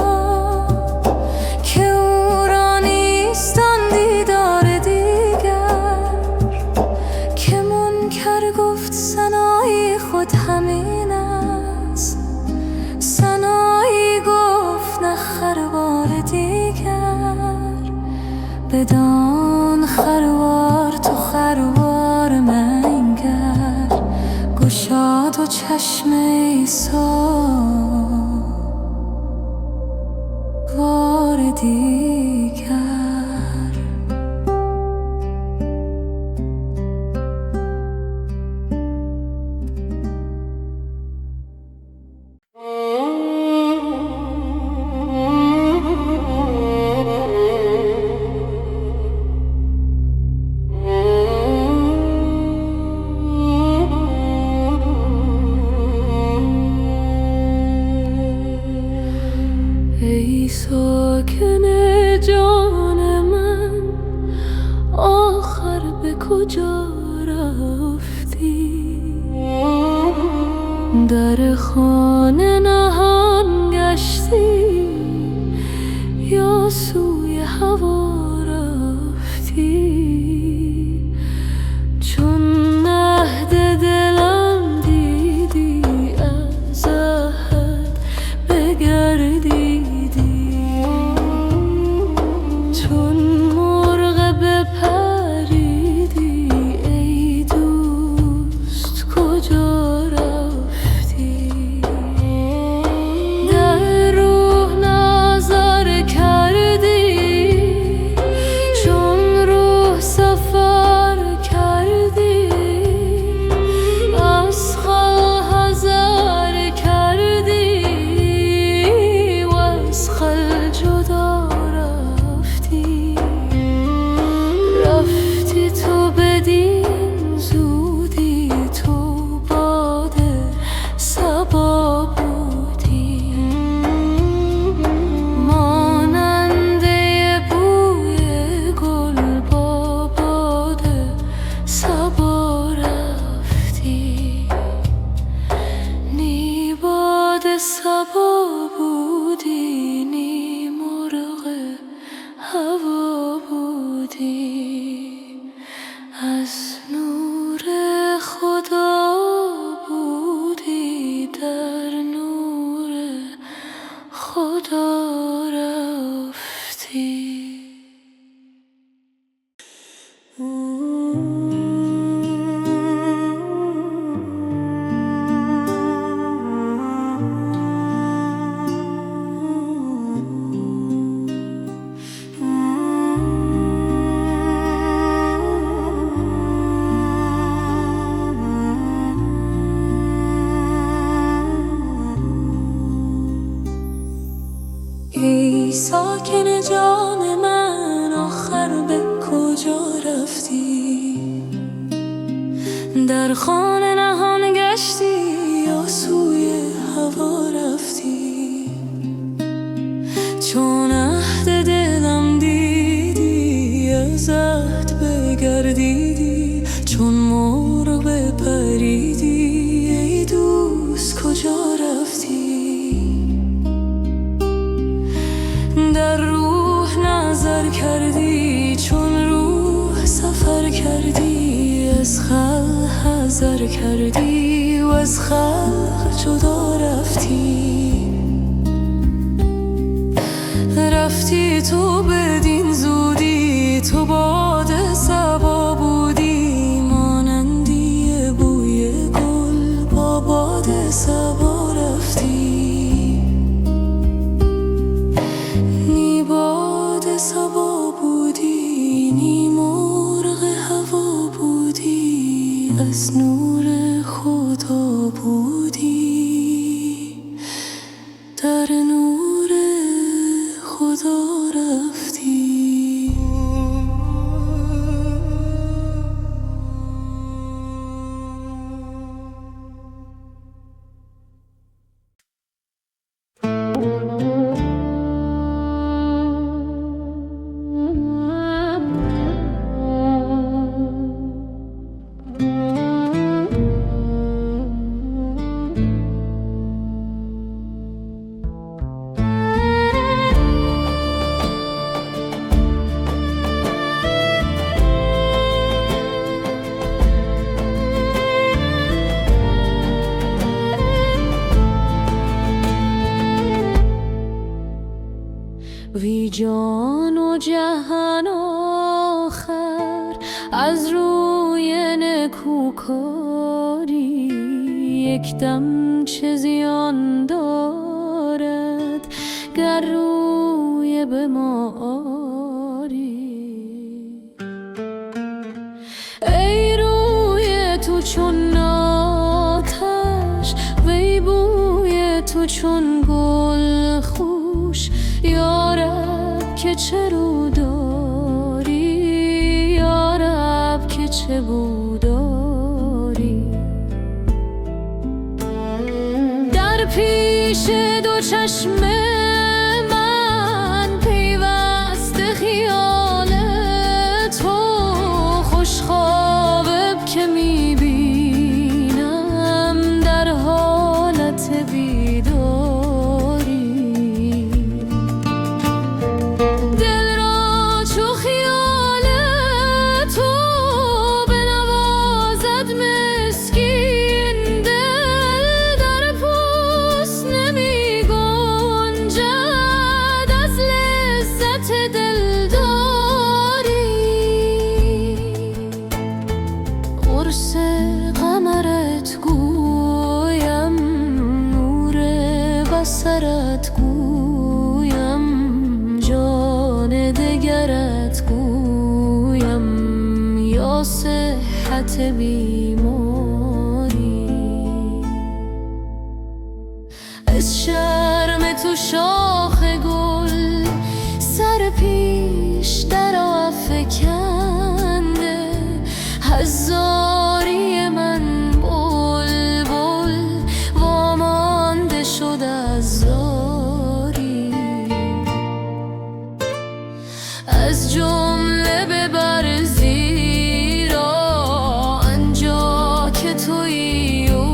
که او را نیست آن دیدار دیگر. که منکر گفت ثنایی خود همین است، ثنایی گفت نه خروار دیگر. بدان خروار تو خروار منگر، گشاد و چشم عیسی بار دیگر. ای ساکن جان من، آخر به کجا رفتی؟ در خانه نهان گشتی، گردیدی، چون مرغ بپریدی ای دوست کجا رفتی؟ در روح نظر کردی، چون روح سفر کردی، از خل حذر کردی و از خل جدا رفتی. رفتی تو بدین زودی، تو باد صبا بودی، ماننده بوی گل با باد صبا رفتی. نی باد صبا بودی، نی مرغ هوا بودی، از نور خدا بودی، در نور خدا رفتی. ای ساکن جان من، آخر به کجا رفتی؟ در خانه نهان گشتی یا سوی هوا رفتی؟ چون عهد دلم دیدی از عهد بگردیدی، چون مرغ بپریدی ای دوست کجا رفتی؟ در روح نظر کردی، چون روح سفر کردی، از خلق حذر کردی و از خلق جدا رفتی. رفتی تو بدین زودی، تو باد صبا بودی، مانندی بوی گل با باد صبا رفتی. نی باد صبا بودی، نی مرغ هوا بودی، از نور خدا بودی، در نور خدا رفتی. وی جان و جهان آخر از روی نکوکاری، یک دم چه زیان دارد گر روی به ما آری. ای روی تو چون آتش، وی بوی تو چون گل خوش، یارب که چه رو داری، یارب که چه بو داری. در پیش دو چشم من پیوسته خیال تو، خوش خواب که میبینم در حالت بیداری. دل را چو خیال تو بنوازد مسکین، دل در پوست نمیگنجد علامت بیماری. از شرم تو شاخ گل سر پیش در افکنده، هزاری من بلبل وامانده شد از زاری. از جمله ببر زیرا آنجا که تویی و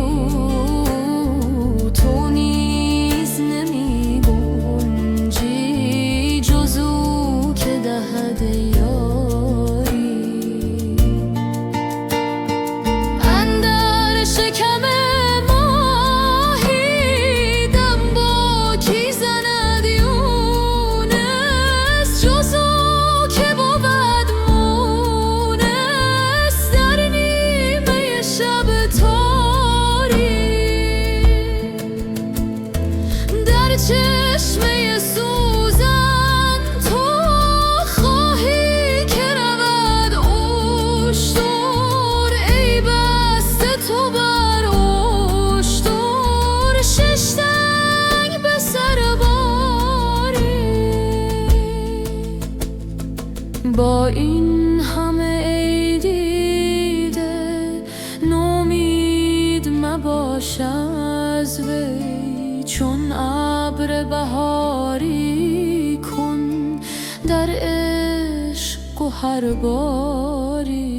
تو نیز نمی گنجی جز او که دهد یاری. اندر شکم ماهی دم با کی زند یونس جز او که بود مونس در نیمه شب تاری. در چشمه سوزن تو خواهی که رود اشتر، ای بسته تو بر اشتر شش تنگ به سر باری. با این همه ای دیده نومید مباش از وی، چون ابر بهاری کن در عشق گهرباری.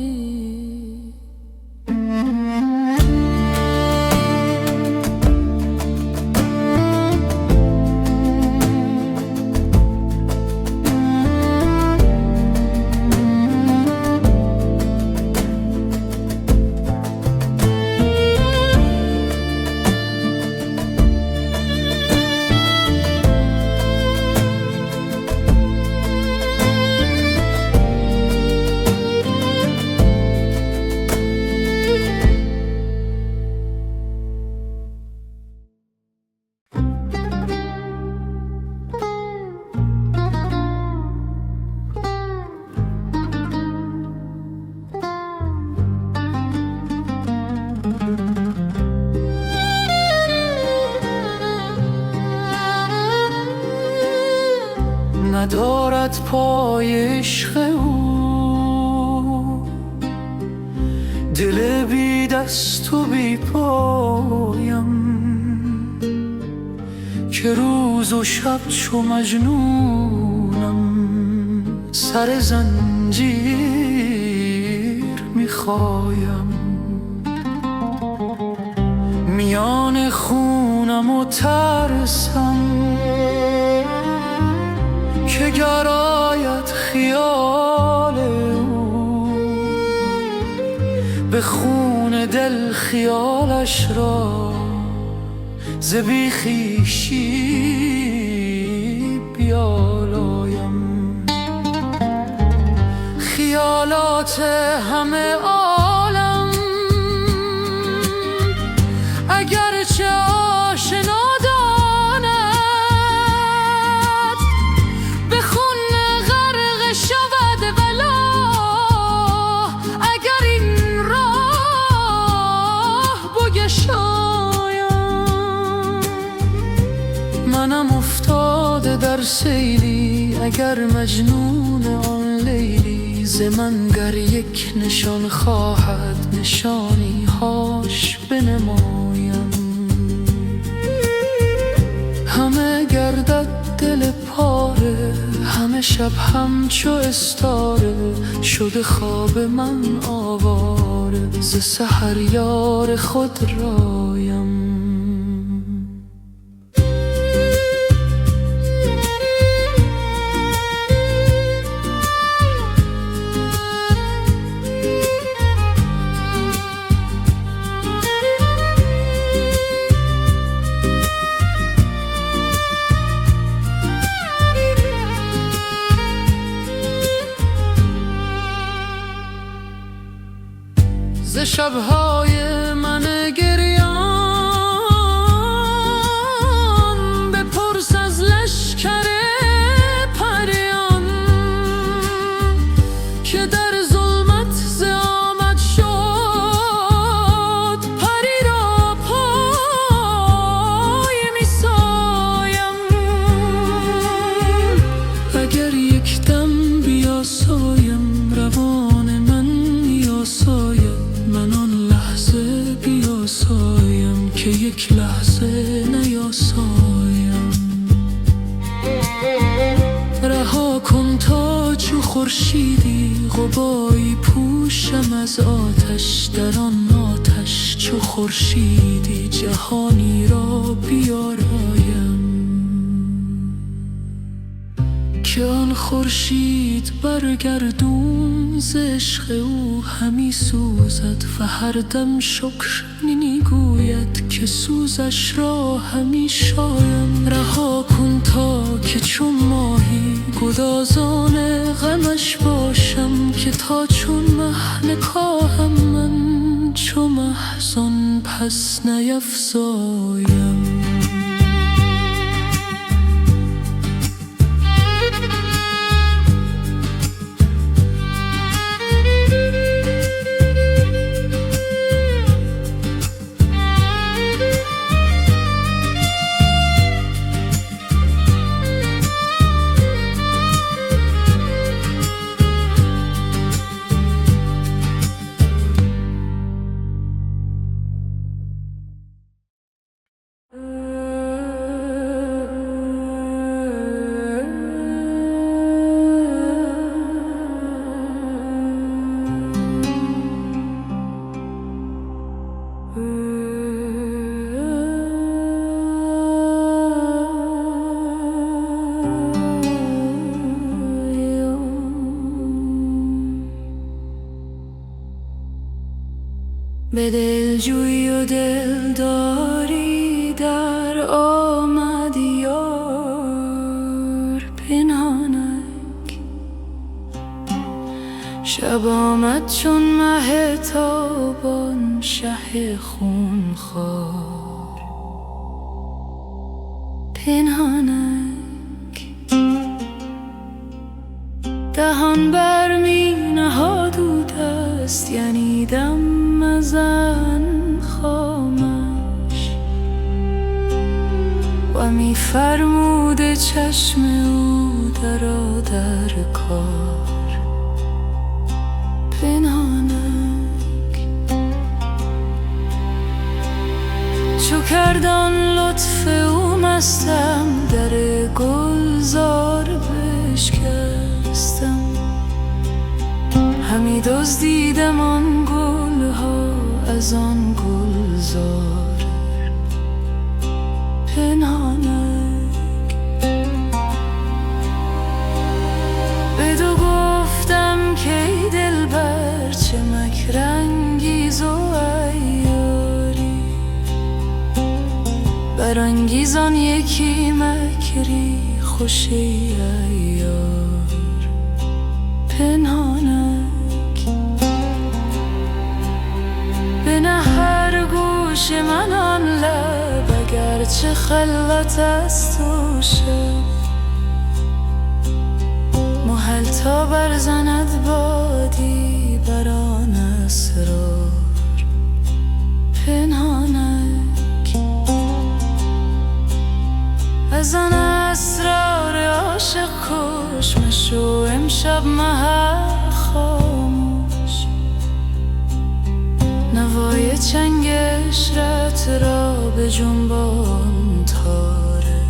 ندارد پای عشق او، دل بی دست و بی پایم، که روز و شب چو مجنونم سر زنجیر میخوایم. میان خونم و ترسم که گر آید خیال او، به خون دل خیالش را ز بی خویشی بیالایم. خیالات همه عالم اگرچه آشنا منم افتاده در سیلی، اگر مجنون آن لیلی ز من گر یک نشان خواهد نشانی هاش بنمایم. همه گردد دل پاره، همه شب همچو استاره شده خواب من آواره، ز سحر یار خود رایم. ز شب‌های من گریان بپرس از لشکر پریان که در ظلمت ز آمد شد رها کن تا چو خورشیدی غباری پوشم از آتش، در آن آتش چو خورشیدی جهانی را بیارایم. که آن خورشید برگردون ز عشق او همی سوزد و هر دم شکر گوید که سوزش را همی شایم. رها کن تا که چون ماهی گدازان غمش باشم، که تا چون مه نکاهم من چو محزن پس نیفزایم. به دلجویی و دلداری در آمد یار پنهانک. شب آمد چون مه تابان شه خونخوار پنهانک. دهان بر می نهاد او دست، یعنی دم زن خامش و می فرمود چشم او درآ در کار پنهانک. چو کرد آن لطف او مستم، در گلزار بشکستم. همی دزدیدم آن گلها از آن گلزار پنهانک. بدو گفتم که ای دلبر چه مکرانگیز و عیاری، برانگیز آن یکی مکری خوش ای عیار پنهانک. بنه هر گوش من آن لب، اگرچه خلوت است و شب، محل تا برزند بادی بر آن اسرار پنهانک. از آن اسرار عاشق کش مشو امشب محل خاموش. نوای چنگ عشرت را به جنبان تاره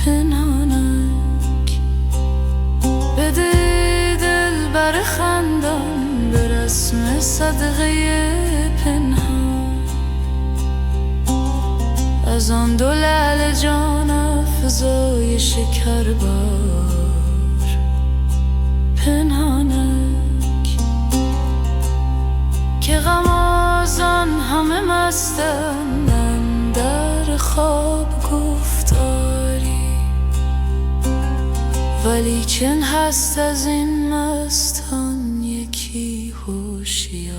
پنهانک. بده دل بر خندان به رسم صدقه پنهان، از آن دو لعل جان افزای شکر بار پنهانک. که غمازان همه مستند در خواب گفتاری، ولیکن هست از این مستان یکی هوشیار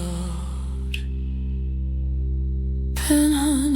پنهانک.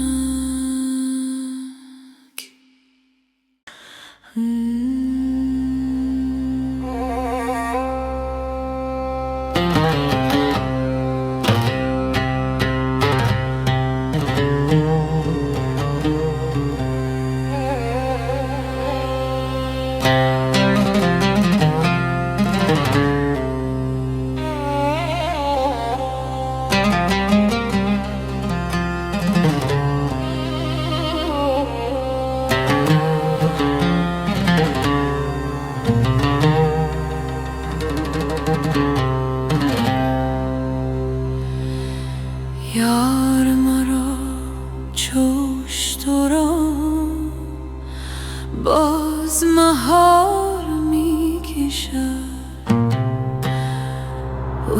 باز مهار میکشد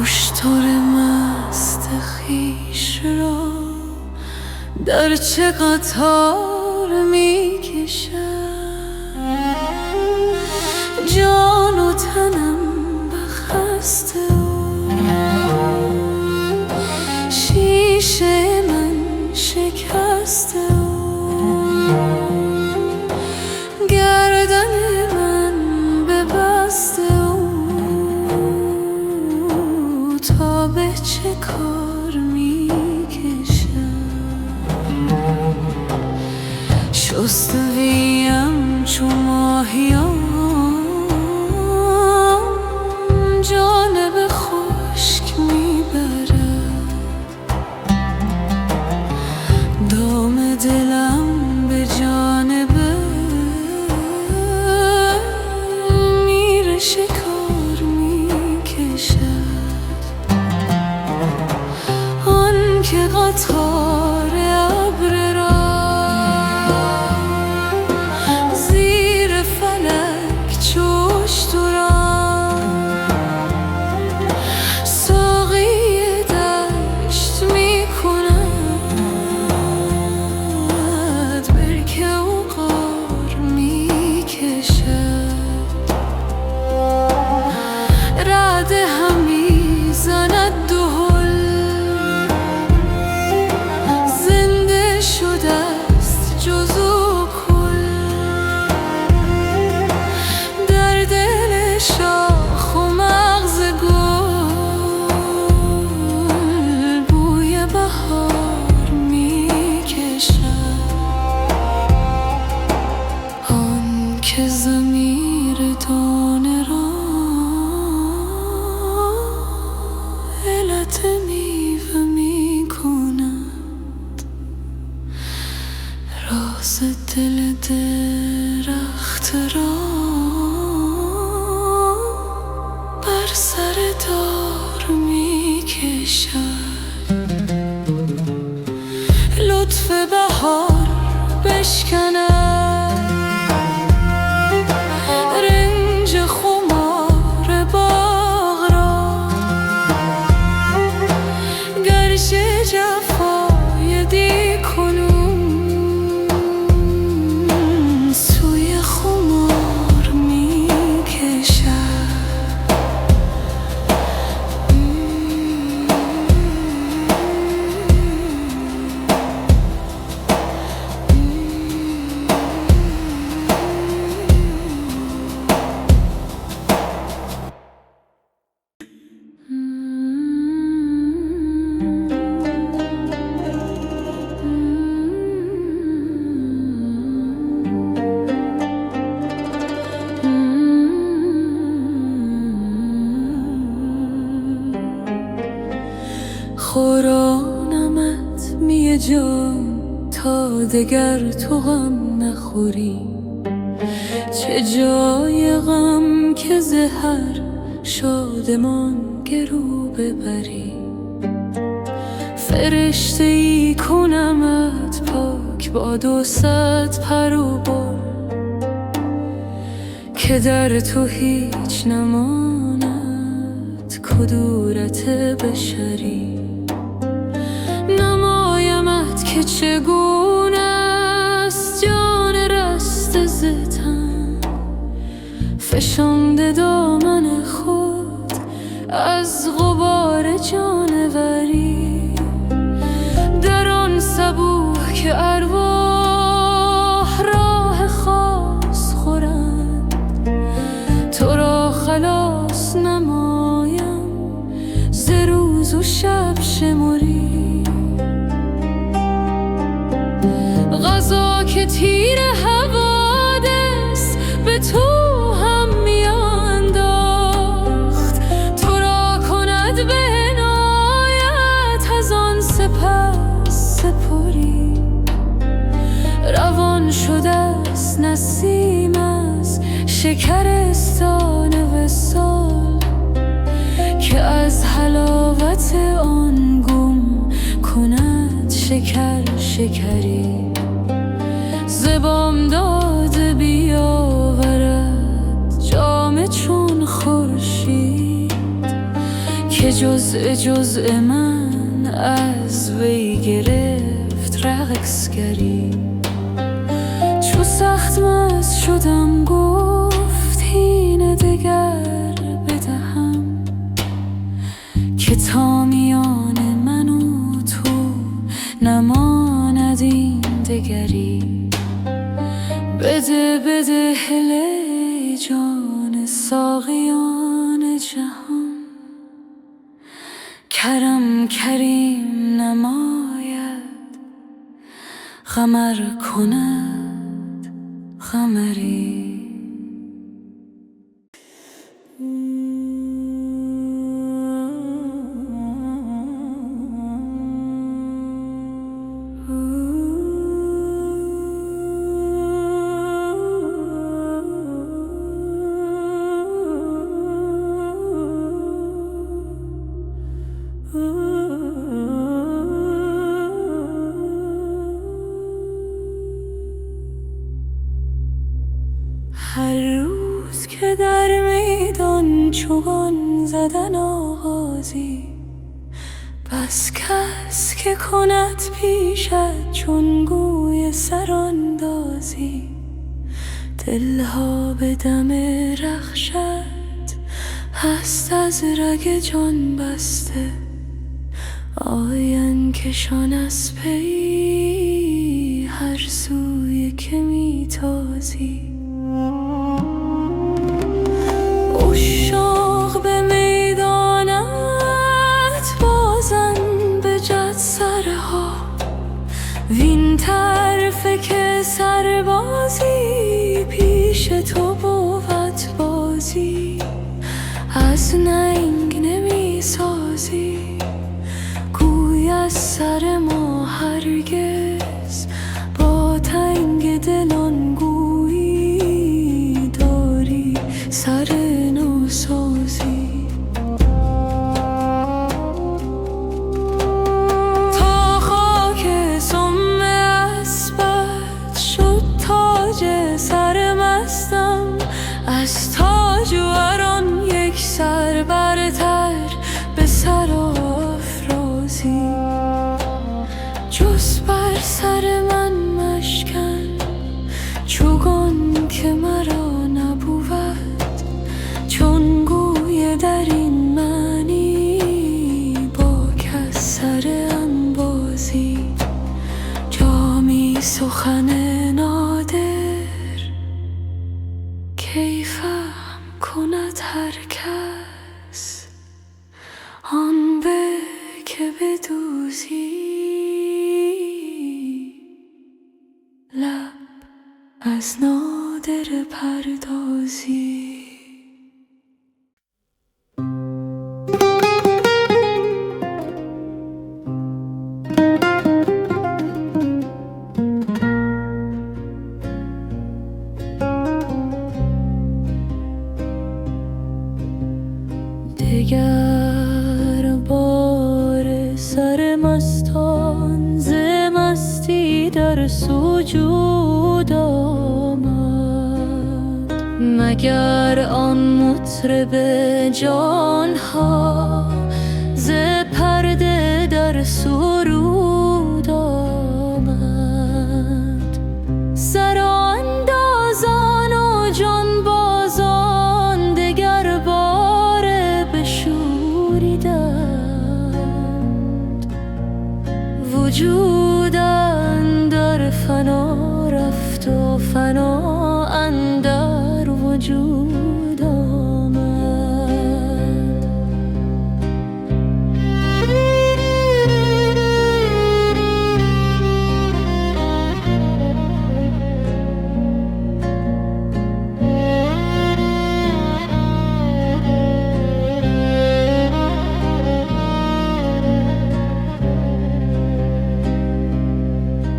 اشتر مست خویش را در چه قطار میکشد جان و تنم بخسته شیشه من شکسته گردن من ببسته تا به چه کار میکشم شسته ویم چو ماهیان جانب خشک میبرد دام دلم به جانب میر شکار میکشد آن که قطار ابر را زیر فلک چوش تو را که ضمیر دانه را علت میوه میکند راز دل درخت را بر سر دار میکشد لطف بهار بشکند جفای دی کنون سوی خمار میکشد خورانمت می جان تا دگر تو غم نخوری چه جای غم که زهر شادمان گرو ببری فرشته ای کنمت پاک با 200 پر و بال که در تو هیچ نماند کدورت بشری نمایمت که چگونه است جان رست زتن فشانده دامن خود از غبار جانوری در آن صبوح که ارواح راه خاص خورند تو را خلاص نمایم ز روز و شب شمری غذا که تیر حوادث به تو هم میانداخت تو را کند به عنایت از آن سپس سپری روان شده است نسیم از شکرستان وصال که از حلاوت آن گم کند شکر شکری ز بامداد بیاور جزء من از وی گرفت رقصگری. چو سخت مست شدم گفت هین دگر بدهم، که تا میان من و تو نماند این دگری. بده بده هله جان ساقیان جهان، کرم کریم نماید قمر کند قمری. هر روز که در میدان چوگان زدن آغازی، بس کس که کند پیشت چون گوی سراندازی. دلها به دم رخشت هست از رگ جان بسته، آین کشان از پی هر سوی که میتازی. عشاق به میدانت بازن به جد سرها، وین طرف که سربازی پیش تو بود بازی. از ننگ نمی سازی گوی از سر ما هرگز، با تنگ دلان گویی داری سر نوسازی. تا خاک سم اسبت شد تاج سرمستم، از تاج وران یک سر برتر به سر آفرازی. جز بر سر من مشکن چوگان که مرا نبود، چون گوی در این معنی با کس سر انبازی. جامی سخن نادر کی فهم کند هر کس، آن به که بدوزی لب از نادر پردازی. دگر بار سر مستان ز مستی در سجود آمد، مگر آن مطرب جانها ز پرده در سرود آمد. سراندازان و جانبازان دگر باره بشوریدند، وجود اندر فنا رفت و فنا اندر وجود آمد.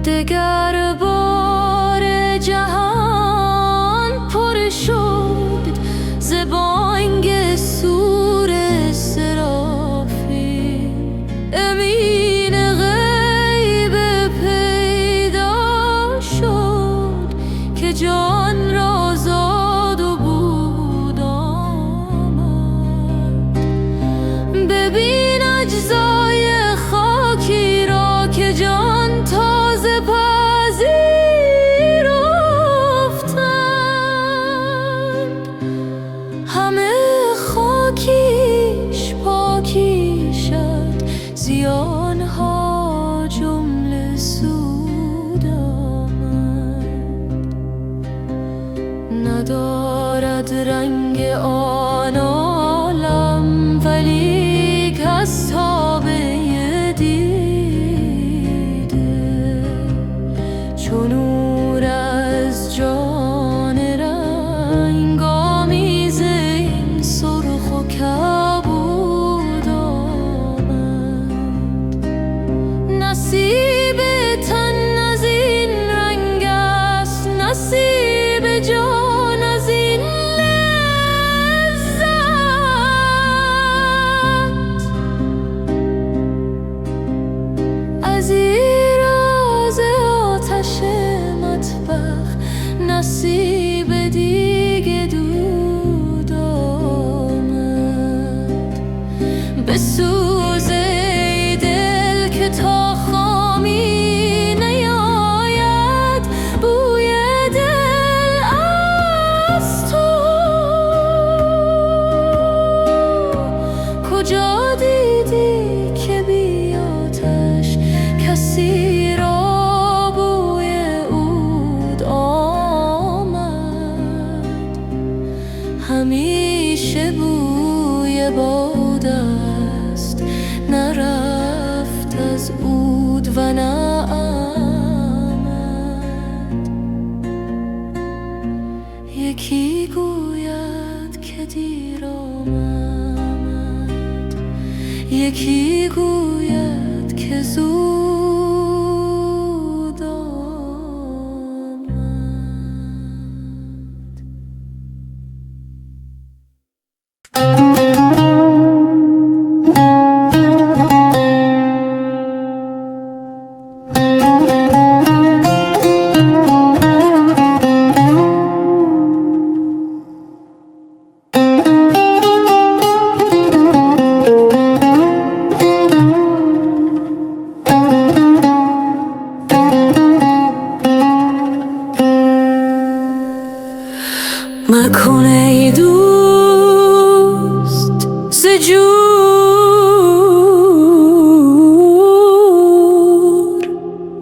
دگر بار جهان پر شد ز بانگ صور سرافی، امین غیب پیدا شد که جان را زاد و بود آمد. ببینم ندارد رنگ آن عالم، ولی از تابه دیده چون نور از جان رنگ آمیز این سرخ و کبود آمد. نصیب تن از این رنگ است، نصیب جان از این لذت. از این راز آتش مطبخ نصیب دیگه دود آمد. بسوزه دل که تا خامی نیاید بوی دل از تو. کجا دیدی که بی آتش کسی را بوی عود آمد؟ همیشه بوی باد است، نرفت از عود و نه آمد. یکی گوید که دیر آمد، یکی گوید که زود آمد. مکن ای دوست ز جور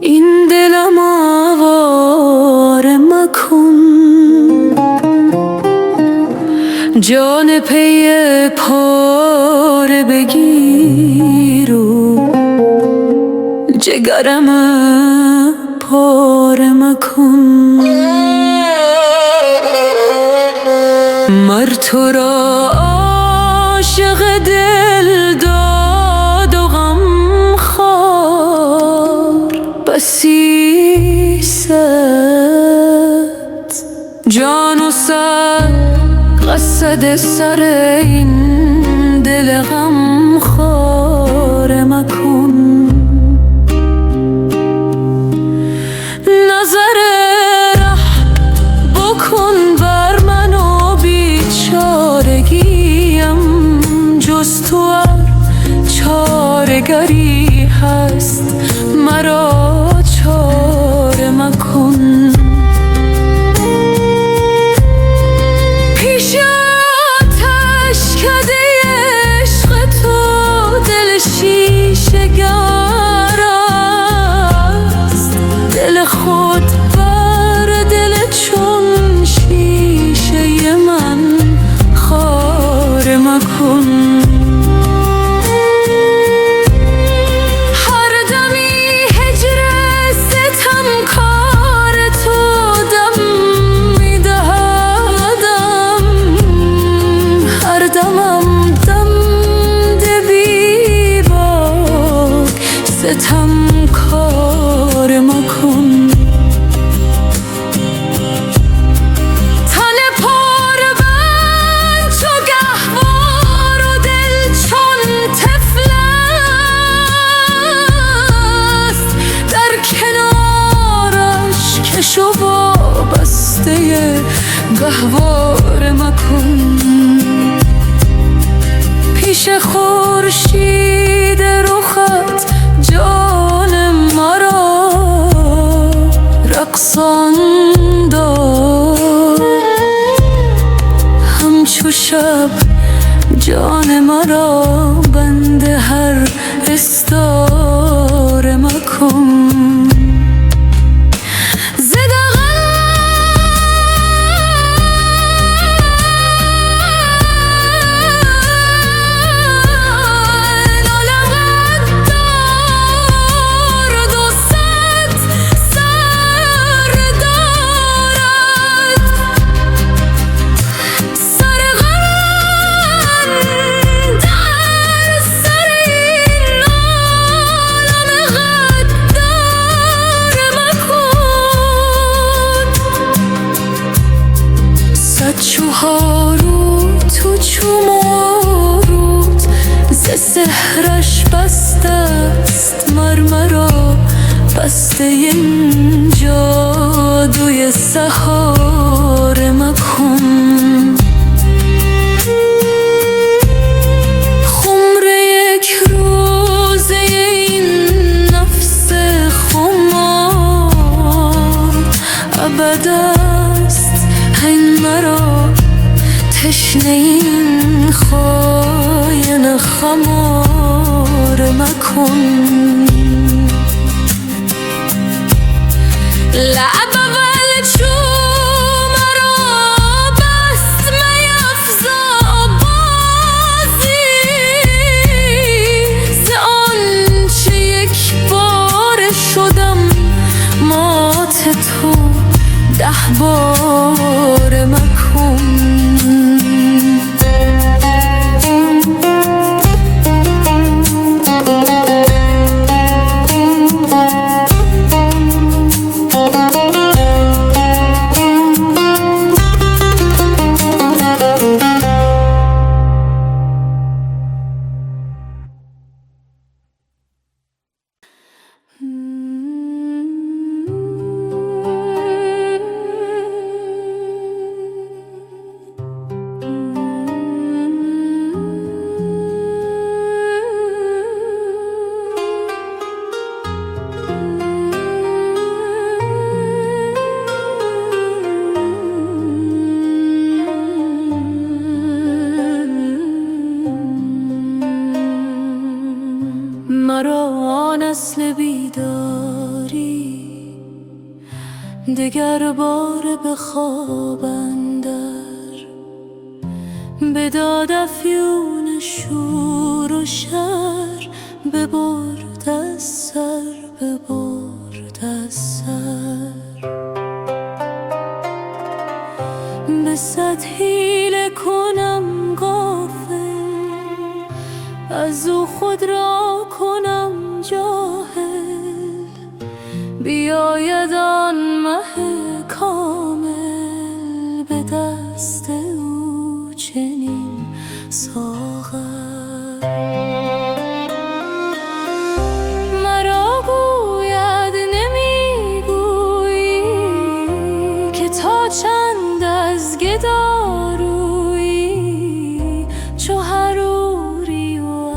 این دلم آواره مکن. جان پی پاره بگیر و جگرم پاره مکن. مر تو را عاشق دل داد و غم خوار بسی صد جان و سر قصد سر این دل غم خوار مکن. نظر رحم بکن بر من و بیچارگیم، جز تو چارگری هست مرا چاره مکن. پیش آتشکده عشق تو دل شیشه گر است، دل خود بر دل چون شیشه من خاره مکن. هر دمی هجر ستمکار تو دم می‌دهدم، هر دمم دم ده بی باک ستمکار مکن. تن پربند چو گهوار و دل چون طفل است، در کنارش کش و وابسته گهواره مکن. پیش خورشید رخت جان مرا رقصان دار، همچو شب جان مرا بند هر استاره مکن. ز دغل چوهارو تو چومارود ز سحرش بسته است مرمرا بسته این جادوی سحار مکن خمر یک روزه این نفس خمار ابد است این مرا تشنه این خاین خمار مکن لب اول چو مرا بست میفزا بازی ز آنچه یک بار شدم مات تو 10 بار مکن مرا نسل بیداری دگر بار به خواب اندر به داد افیون شور و شر ببرد از سر ببرد از سر به 100 حیله کنم غافل از او خود را کنم جاهل بیاید آن مه کامل به دست او چنین ساغر مرا گوید نمیگویی که تا چند از گدارویی چو حروری و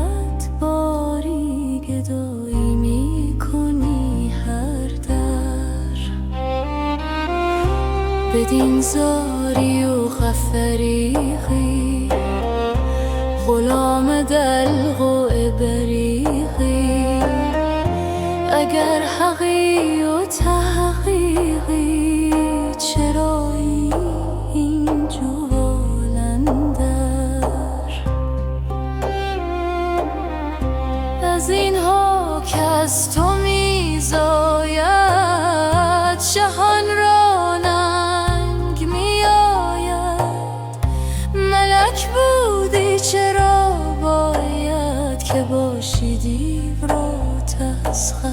ادباری گدایی میکنی هر در بدین زاری و غفریقی غلام دلق و ابریقی اگر حقی و تحقیقی چرا این جوالندر از اینها که از تو میزاید جهان را ننگ میآید ملک بودی چرا باید که باشی دیو را تسخر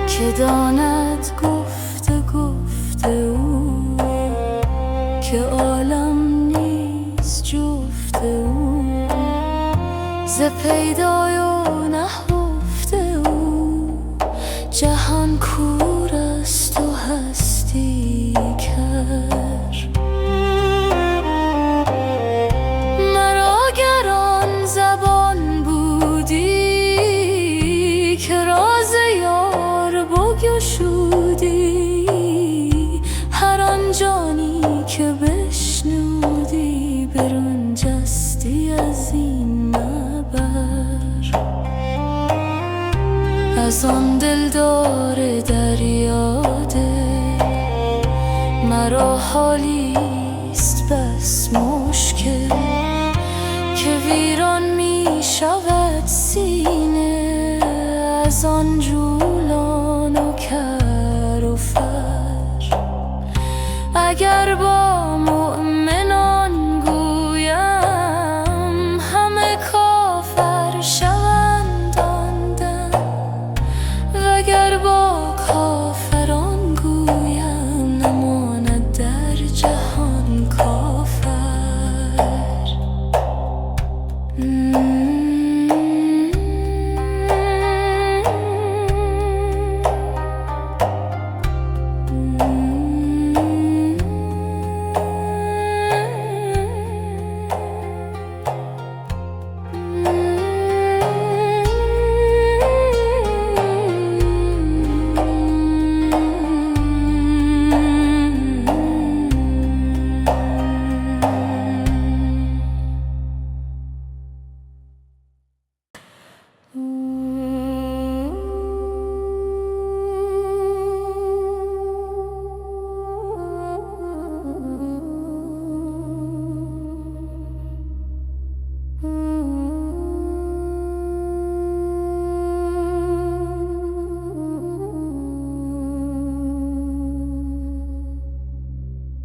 که داند گفت او که عالم نیست جفت او ز پیدای و نهفته او جهان کور است و هستی کر مرا گر آن زبان بودی که راز یار بگشودی هر آن جانی که بشنودی برون جستی از این مبر از آن دلدار دریاده مرا حالیست بس مشکل که ویران می شود سینه از آن جولان و کر و فر اگر با مؤمنان گویم همه کافر شوند آن دم وگر با کافران گویم نماند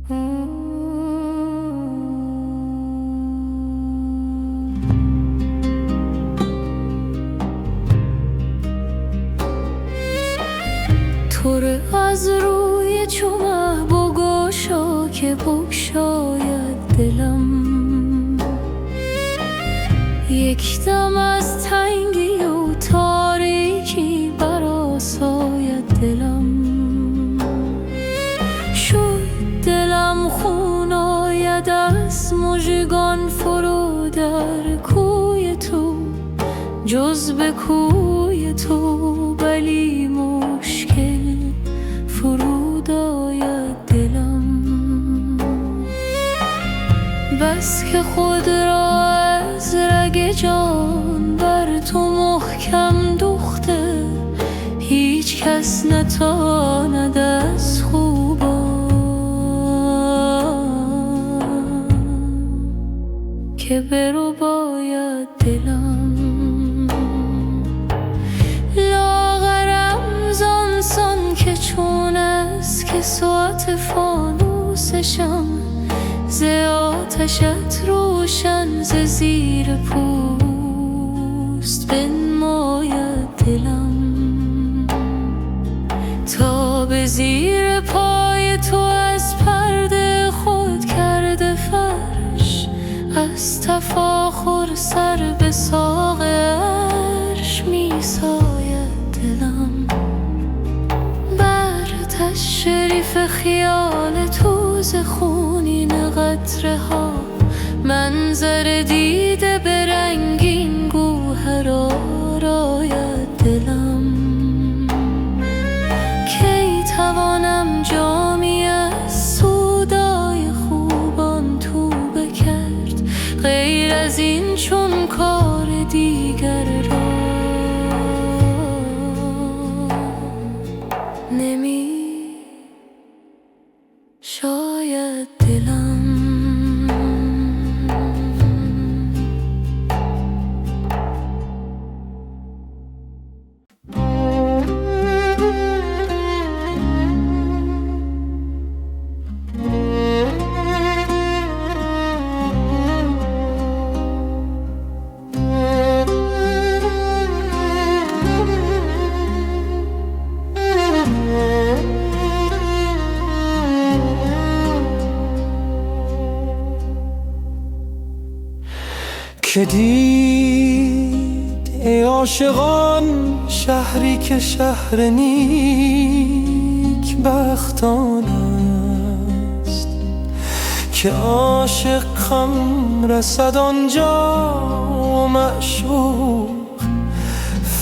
توره از روی چومه بگشا که بگشاید دلم، یک دم از تنگی و تاریکی برآساید دلم. شد دلم خون آید از مژگان فرو در کوی تو، جز به کوی تو بلی مشکل فرود آید دلم. بس که خود را از رگ جان بر تو محکم دوخته، هیچ کس نتواند از خوبان که برو باید دلم. لاغرم زانسان که چون است که ساعت فانوسشم، ز آتشت روشن ز زیر پوست بنماید دلم. تا به زیر پای تو از پرده خود کرده فرش، از تفاخر سر به ساق عرش می ساید دلم. بر تشریف خیال تو ز خونین قطره ها، منظر دیده به رنگین گوهر آراید دلم. کی توانم جامی از سودای خوبان تو بکرد، غیر از این چون کار دیگر را نمی شاید دلم. که دید ای عاشقان شهری که شهر نیک بختان است، که عاشق خم رسد آنجا و معشوق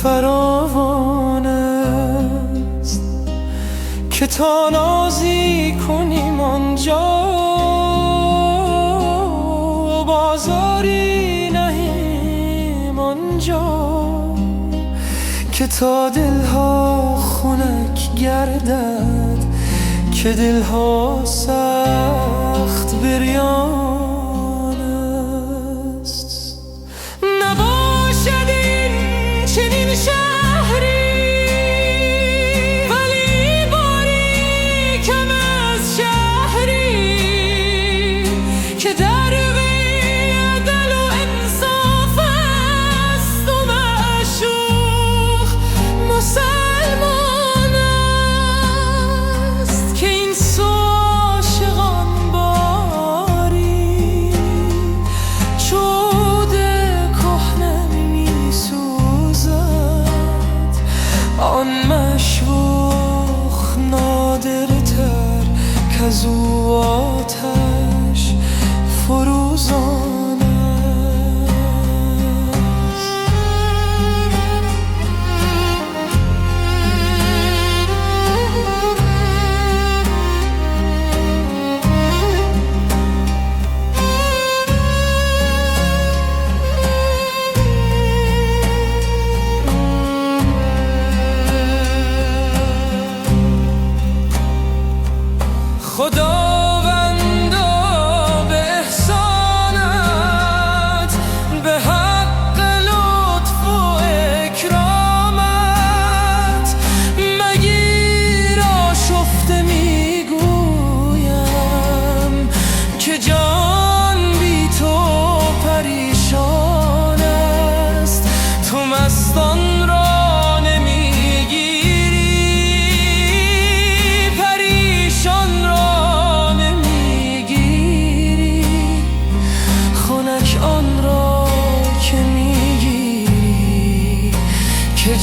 فراوان است. که تا نازی کنیم آنجا بازاری که تا دلها خنک گردد، که دلها سخت بریان است. نباشد این چنین شهری، ولی باری کم از شهری که در وی عدل و انصاف است و معشوق مسلمان است. که این عاشقان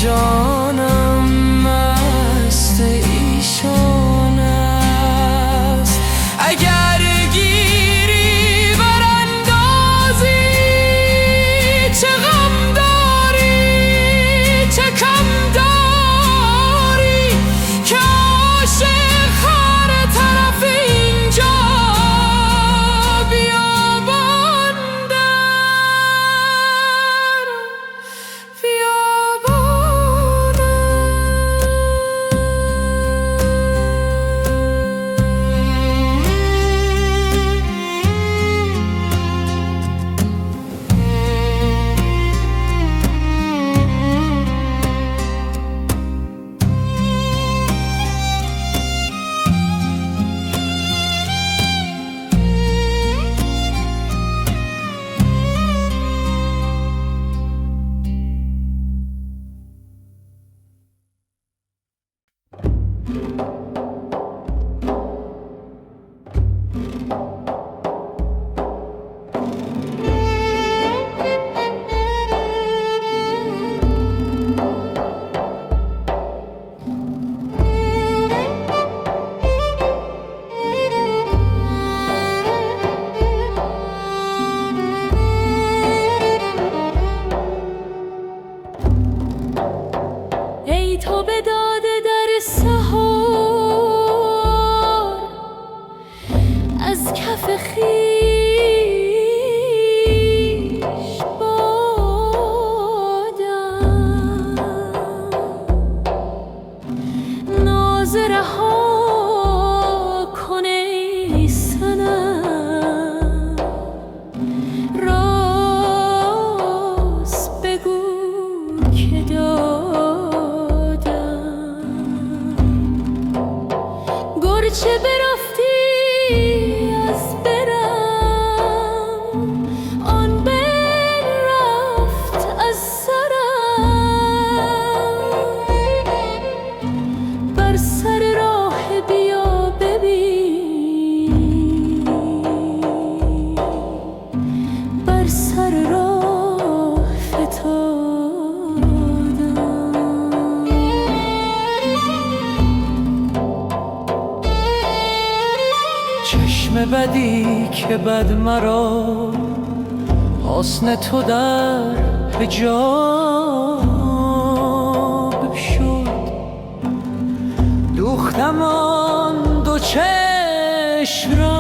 جانم مست ایشان است. اگر گیری براندازی چه غم داری چه کم داری که عاشق هر طرف اینجا بیابان در بیابان. ای تو به داد در سحر از کف خویش بادم، ناز رها کن ای صنم، راست بگو که گرچه برفتی از برم، آن برفت از سرم. بر سر راه بیا ببین، بر سر راه فتادم. چشم بدی که بد مرا حسن تو در حجاب شد. دوختم آن دو چشم را،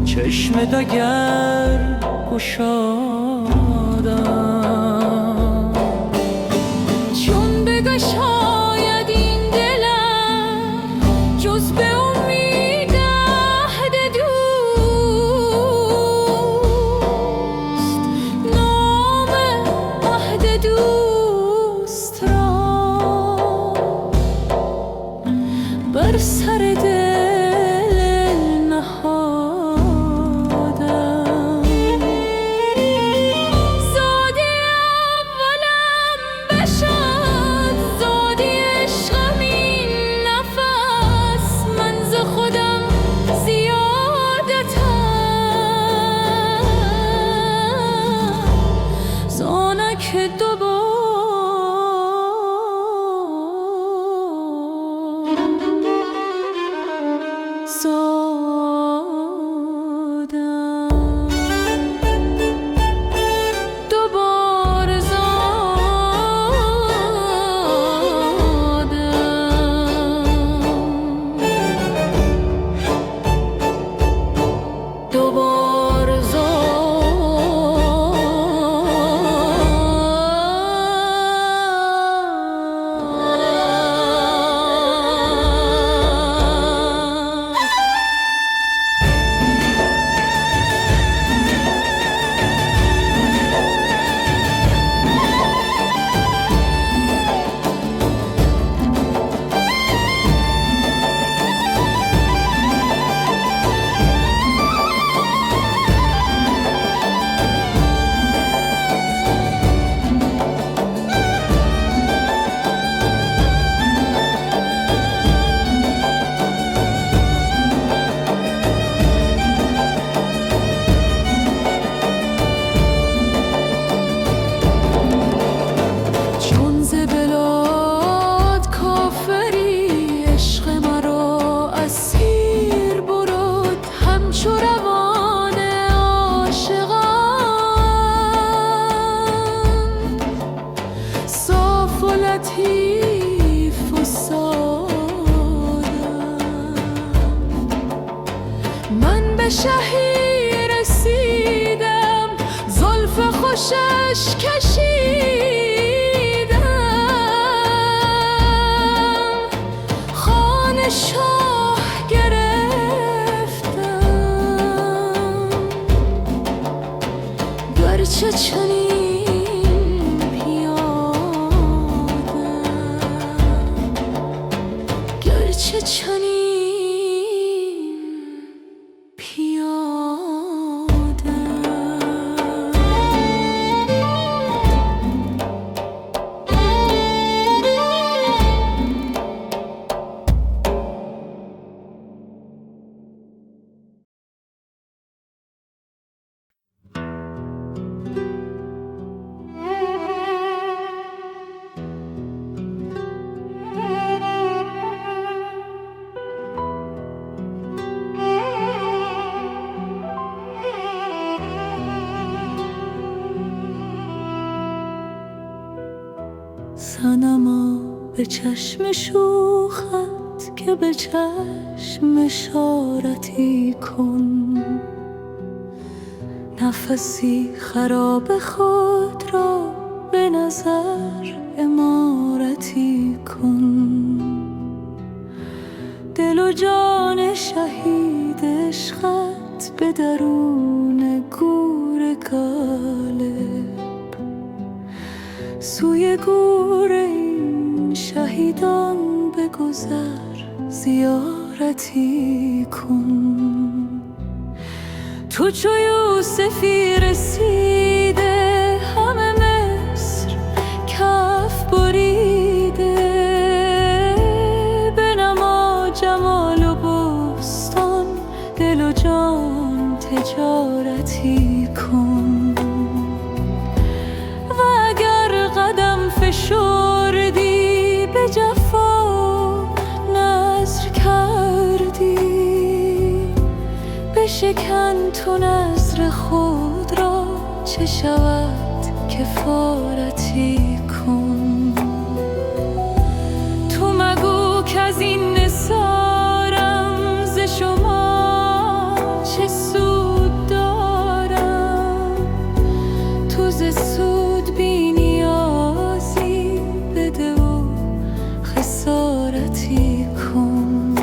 چشم دگر گشادم. چون بگشاید این دلم جز به امید عهد دوست، نام عهد دوست را بر سر دل نهادم. زادی اولم بشد، زادی عشقم این نفس، من ز خودم زیادتم، زانک دوبار زادم، دوبار زادم، دوبار زادم. به شهی رسیدم، زلف خوشش کشیدم، خان شاه گرفتم. گرچه چنین پیادم، گرچه چنین صنما به چشم شوخت که به چشم اشارتی کن، نفسی خراب خود را به نظر عمارتی کن. دل و جان شهید عشقت به درون گور غالب، سوی گور این شهیدان به گذر زیارتی کن. تو چو یوسفی رسیده، همه مصر کف بریده، بنما جمال و بستان، دل و جان تجارتی کن. فشردی به جفا نذر کردی، بشکن تو نذر خود را، چه شود کفارتی کن. تو مگو کز این نثارم ز شما چه سود دارم، تو ز سود بینی خسارتی کن.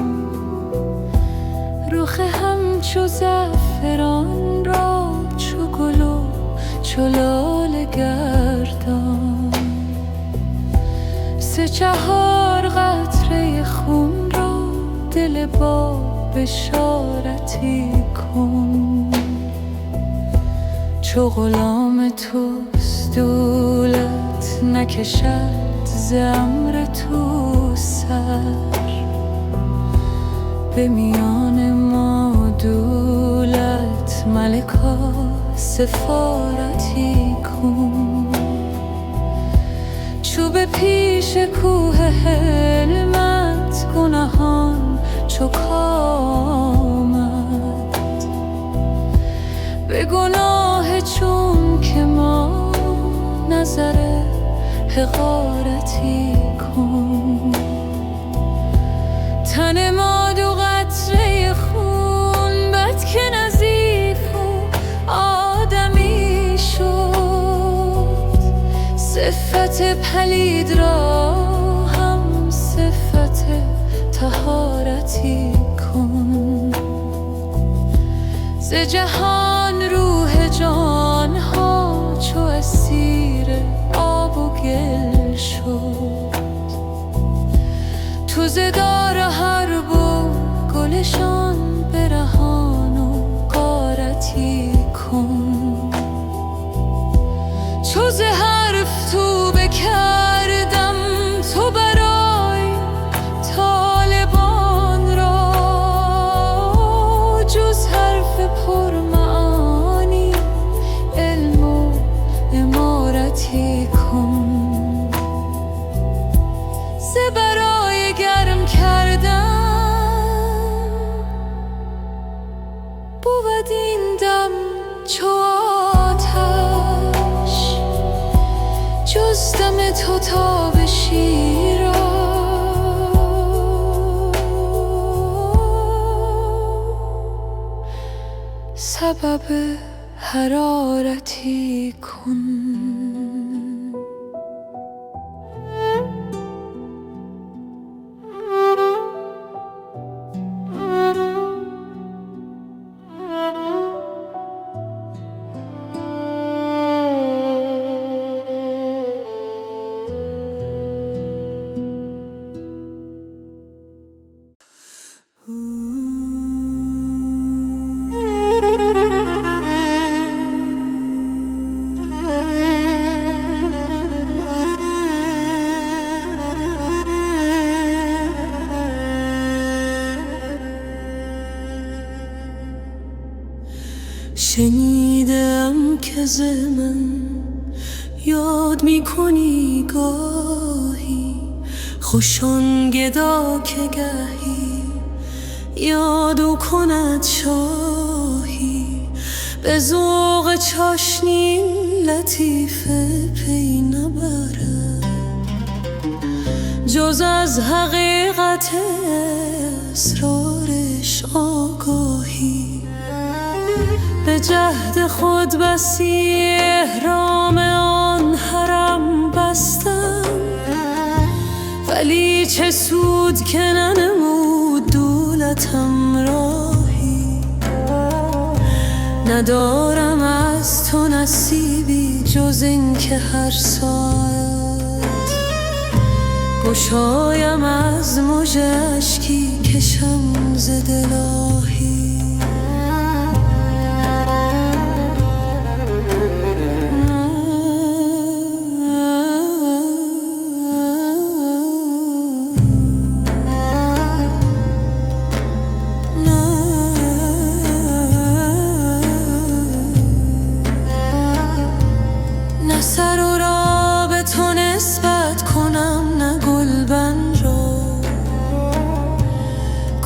رخ همچو زعفران را چو گل و چو لاله گردان، سه چهار قطره خون را دل با بشارتی کن. چو غلام توست دولت، نکشد ز امر تو سر، به میان ما دولت ملکا سفارتی کن. چو به پیش کوه حلمت گناهان چو کامد، به گناه چون که ما نظر حقارتی کن. تن ما دو قطره خون بد که نظیف و آدمی شد، صفت پلید را هم صفت طهارتی کن. ز جهان روح جان ها چو اسیر آب و گل شد، تو ز دار حرب و گلشان برهان و غارتی کن. چو ز حرف تو بکردم تو برای طالبان را، جز حرف پرمعانی علم و عمارتی کن. ز برای گرم کردن بود این دم چو آتش، جز دم تو تاب شیراز. سبب حرارتی کن. شنیدم که ز من یاد میکنی گاهی، خوشان گدا که گهی یادو کند شاهی. به ذوق چاشنی لطیفه پی نبرد، جز از حقیقت اسرارش آگاهی. به جهد خود بسی احرام آن حرم بستم، ولی چه سود که ننمود دولتم راهی. ندارم از تو نصیبی جز این که هر ساعت گشایم از موج اشکی کشم ز دل آهی. نه سر و را به تو نسبت کنم، نه گلبن را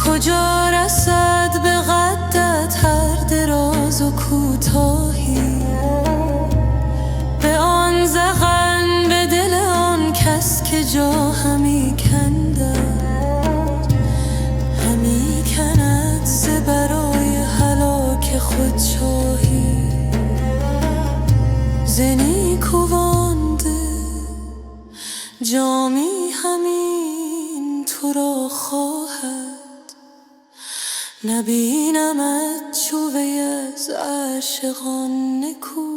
کجا رسد به قدت هر دراز و کوتاهی. به آن زغن به دل آن کس که جا همی کندد، همی کند ز برای هلاک خود چاهی. ز نیکوانده جامی همین تو را خواهد، نبینمت چو وی از عاشقان نکو.